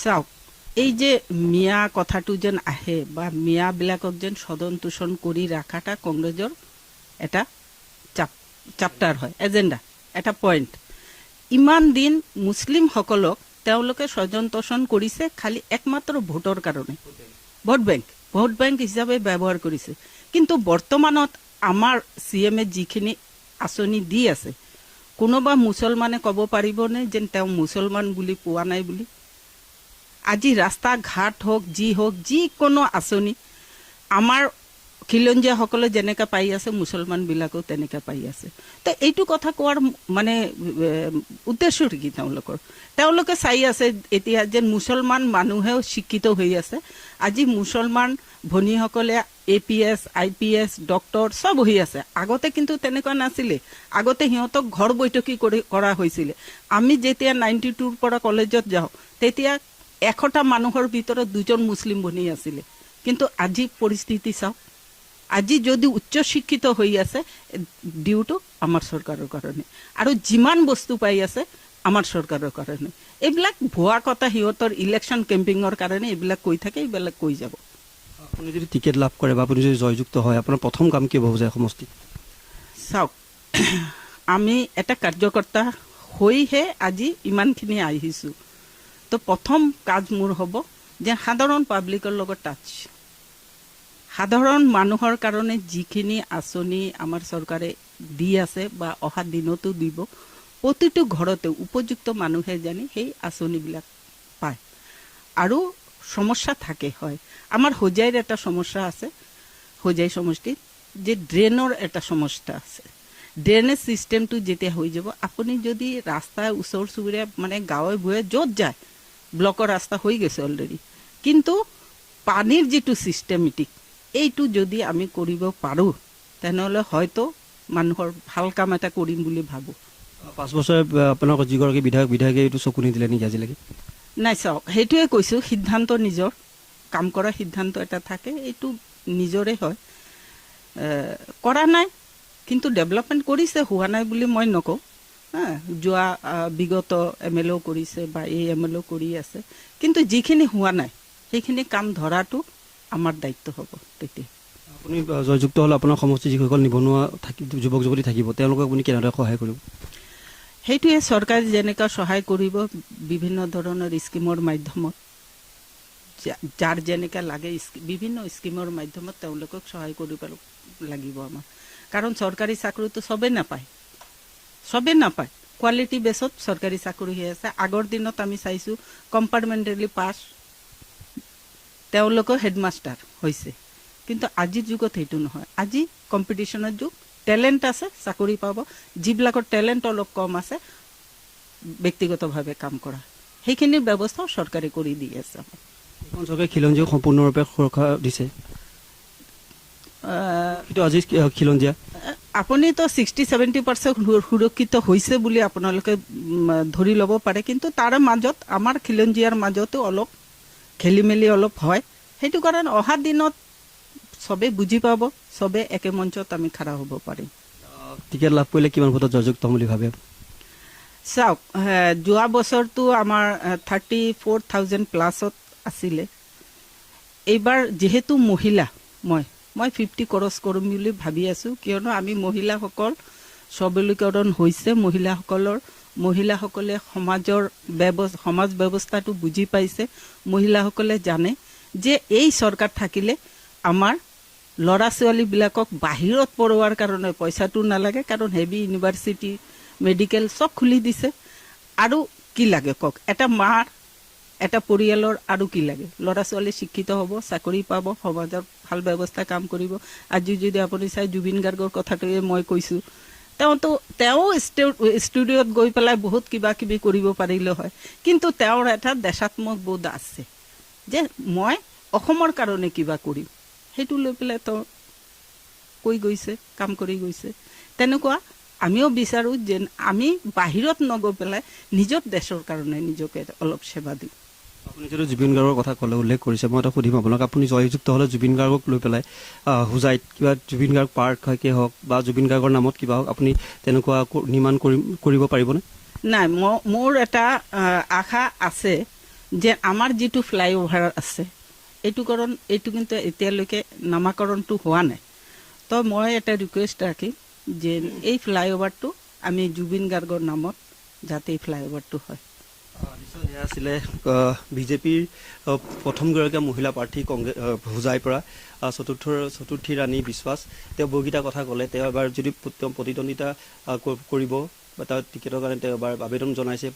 চাওক, এই যে মিয়া কথাটো যেন আহে, বা মিয়াবিলাকক যেন সদন তোষণ কৰি ৰখাটা কংগ্ৰেছৰ এটা চাপ্টাৰ হয়, এজেণ্ডা, এটা পইণ্ট। ইমান দিন মুছলিমসকলক তেওঁলোকে স্বজন তোষণ কৰিছে খালি একমাত্ৰ ভোটৰ কাৰণে, ভোট বেংক হিচাপে ব্যৱহাৰ কৰিছে। কিন্তু বৰ্তমানত আমাৰ CM যিখিনি আঁচনি দি আছে, কোনোবা মুছলমানে ক'ব পাৰিবনে যেন তেওঁ মুছলমান বুলি পোৱা নাই বুলি? আজি ৰাস্তা ঘাট হওক, যিকোনো আঁচনি আমাৰ খিলঞ্জীয়াসকলে যেনেকৈ পাই আছে, মুছলমানবিলাকেও তেনেকৈ পাই আছে। তো এইটো কথা কোৱাৰ মানে উদ্দেশ্যটো কি তেওঁলোকে চাই আছে এতিয়া যেন মুছলমান মানুহেও শিক্ষিত হৈ আছে। আজি মুছলমান ভনীসকলে APS, IPS, ডক্টৰ চব হৈ আছে। আগতে কিন্তু তেনেকুৱা নাছিলে, আগতে সিহঁতক ঘৰ বৈঠকি কৰা হৈছিলে। আমি যেতিয়া 92ৰ পৰা কলেজত যাওঁ তেতিয়া 100টা মানুহৰ ভিতৰত 2জন মুছলিম ভনী আছিলে। কিন্তু আজি পৰিস্থিতি চাওক, আজি যদি উচ্চ শিক্ষিত হৈ আছে ডিউটো আমাৰ চৰকাৰৰ কাৰণে, আৰু যিমান বস্তু পাই আছে আমাৰ চৰকাৰৰ কাৰণে। এইবিলাক ভুৱা কথা, সিহঁতৰ ইলেকশ্যন কেম্পিঙৰ কাৰণে এইবিলাক কৈ থাকে, এইবিলাক কৈ যাব। আপুনি যদি টিকেট লাভ কৰে বা আপুনি যদি জয়যুক্ত হয়, আপোনাৰ প্ৰথম কাম কি হ'ব যায় সমষ্টিত? চাওক, আমি এটা কাৰ্যকৰ্তা হৈহে আজি ইমানখিনি আহিছোঁ। তো প্ৰথম কাজ মোৰ হ'ব যে সাধাৰণ পাব্লিকৰ লগত টাচ, সাধাৰণ মানুহৰ কাৰণে যিখিনি আঁচনি আমাৰ চৰকাৰে দি আছে বা অহা দিনতো দিব, প্ৰতিটো ঘৰতে উপযুক্ত মানুহে জানি সেই আঁচনিবিলাক পায়। আৰু সমস্যা থাকে, হয়, আমাৰ হোজাইৰ এটা সমস্যা আছে, হোজাই সমষ্টিত যে ড্ৰেইনৰ এটা সমস্যা আছে। ড্ৰেইনেজ ছিষ্টেমটো যেতিয়া হৈ যাব, আপুনি যদি ৰাস্তা ওচৰ চুবুৰীয়া মানে গাঁৱে ভূঞে য'ত যায় ব্লকৰ ৰাস্তা হৈ গৈছে অলৰেডি, কিন্তু পানীৰ যিটো ছিষ্টেমেটিক এইটো যদি আমি কৰিব পাৰোঁ তেনেহ'লে হয়তো মানুহৰ ভাল কাম এটা কৰিম বুলি ভাবোঁ। 5 বছৰে আপোনালোকৰ যিগৰাকী বিধায়কে এইটো চকু নিদিলে নেকি আজিলৈকে? নাই, চাওক, সেইটোৱে কৈছোঁ, সিদ্ধান্ত নিজৰ, কাম কৰা সিদ্ধান্ত এটা থাকে, এইটো নিজৰে হয়। কৰা নাই, কিন্তু ডেভেলপমেণ্ট কৰিছে, হোৱা নাই বুলি মই নকওঁ। যোৱা বিগত MLA কৰিছে বা এই MLA কৰি আছে, কিন্তু যিখিনি হোৱা নাই সেইখিনি কাম ধৰাটো আমাৰ দায়িত্ব হ'ব। তেতিয়া আপুনি জয়যুক্ত হ'লে আপোনাৰ সমষ্টি যিসকল নিবনুৱা যুৱক যুৱতী থাকিব তেওঁলোকক আপুনি কেনেদৰে সহায় কৰিব? সেইটোৱে চৰকাৰে যেনেকৈ সহায় কৰিব বিভিন্ন ধৰণৰ স্কিমৰ মাধ্যমত, যাৰ যেনেকৈ লাগে বিভিন্ন স্কিমৰ মাধ্যমত তেওঁলোকক সহায় কৰিব লাগিব আমাৰ। কাৰণ চৰকাৰী চাকৰিটো চবেই নাপায়, কোৱালিটি বেছত চৰকাৰী চাকৰি হৈ আছে। আগৰ দিনত আমি চাইছোঁ কম্পাৰ্টমেণ্টেলি পাছ তেওঁলোকৰ হেডমাষ্টাৰ হৈছে, কিন্তু আজিৰ যুগত সেইটো নহয়। আজি কম্পিটিশ্যনৰ যুগ, টেলেণ্ট আছে চাকৰি পাব, যিবিলাকৰ টেলেণ্ট অলপ কম আছে ব্যক্তিগতভাৱে কাম কৰা, সেইখিনিৰ ব্যৱস্থাও চৰকাৰে কৰি দি আছে। এখন চৰকাৰে খিলঞ্জীয়াক সম্পূৰ্ণৰূপে সুৰক্ষা দিছে, কিন্তু আজি খিলঞ্জীয়া আপুনিতো 60-70% সুৰক্ষিত হৈছে বুলি আপোনালোকে ধৰি ল'ব পাৰে, কিন্তু তাৰ মাজত আমাৰ খিলঞ্জীয়াৰ মাজতো অলপ খেলি মেলি অলপ হয়। সেইটো কাৰণে অহা দিনত চবে বুজি পাব, চবে একে মঞ্চত আমি খাৰা হ'ব পাৰিম। টিকেট লাভ কৰিলে কিমান ভোটত জয়যুক্ত হ'ম বুলি ভাবে? চাওক, যোৱা বছৰটো আমাৰ 34,000 প্লাছত আছিলে। এইবাৰ যিহেতু মহিলা, মই 50 ক্ৰছ কৰিম বুলি ভাবি আছোঁ, কিয়নো আমি মহিলাসকল সবলীকৰণ হৈছে, মহিলাসকলে সমাজ ব্যৱস্থাটো বুজি পাইছে। মহিলাসকলে জানে যে এই চৰকাৰ থাকিলে আমাৰ ল'ৰা ছোৱালীবিলাকক বাহিৰত পঢ়োৱাৰ কাৰণে পইচাটো নালাগে, কাৰণ হেভি ইউনিভাৰ্চিটি মেডিকেল চব খুলি দিছে। আৰু কি লাগে কওক, এটা মাৰ এটা পৰিয়ালৰ আৰু কি লাগে? ল'ৰা ছোৱালী শিক্ষিত হ'ব, চাকৰি পাব, সমাজৰ ভাল ব্যৱস্থা কাম কৰিব। আজি যদি আপুনি চাই জুবিন গাৰ্গৰ কথাটোৱে মই কৈছোঁ, তেওঁ ষ্টুডিঅ'ত গৈ পেলাই বহুত কিবা কিবি কৰিব পাৰিলে হয়, কিন্তু তেওঁৰ এটা দেশাত্মক বোধ আছে যে মই অসমৰ কাৰণে কিবা কৰিম, সেইটো লৈ পেলাই তেওঁ কৈ গৈছে, কাম কৰি গৈছে। তেনেকুৱা আমিও বিচাৰোঁ যে আমি বাহিৰত নগৈ পেলাই নিজৰ দেশৰ কাৰণে নিজকে অলপ সেৱা দিওঁ। আপুনি যদি জুবিন গাৰ্গৰ কথা ক'লে, উল্লেখ কৰিছে, মই এটা সুধিম আপোনাক, আপুনি জয়যুক্ত হ'লে জুবিন গাৰ্গক লৈ পেলাই হোজাইত কিবা জুবিন গাৰ্গ পাৰ্কে হওক বা জুবিন গাৰ্গৰ নামত কিবা হওক আপুনি তেনেকুৱা নিৰ্মাণ কৰিব পাৰিবনে? নাই, মোৰ এটা আশা আছে যে আমাৰ যিটো ফ্লাইঅভাৰ আছে এইটো কিন্তু এতিয়ালৈকে নামাকৰণটো হোৱা নাই। তো মই এটা ৰিকুৱেষ্ট ৰাখিম যে এই ফ্লাইঅভাৰটো আমি জুবিন গাৰ্গৰ নামত যাতে এই ফ্লাইঅভাৰটো হয়। নিশ্চয় সেয়া আছিলে বিজেপিৰ প্ৰথমগৰাকী মহিলা প্ৰাৰ্থী হোজাইৰ পৰা চতুৰ্থী ৰাণী বিশ্বাস। তেওঁ বহুকেইটা কথা ক'লে। তেওঁ এবাৰ যদি প্ৰতিদ্বন্দ্বিতা কৰিব বা তাৰ টিকেটৰ কাৰণে তেওঁ এবাৰ আবেদন জনাইছে।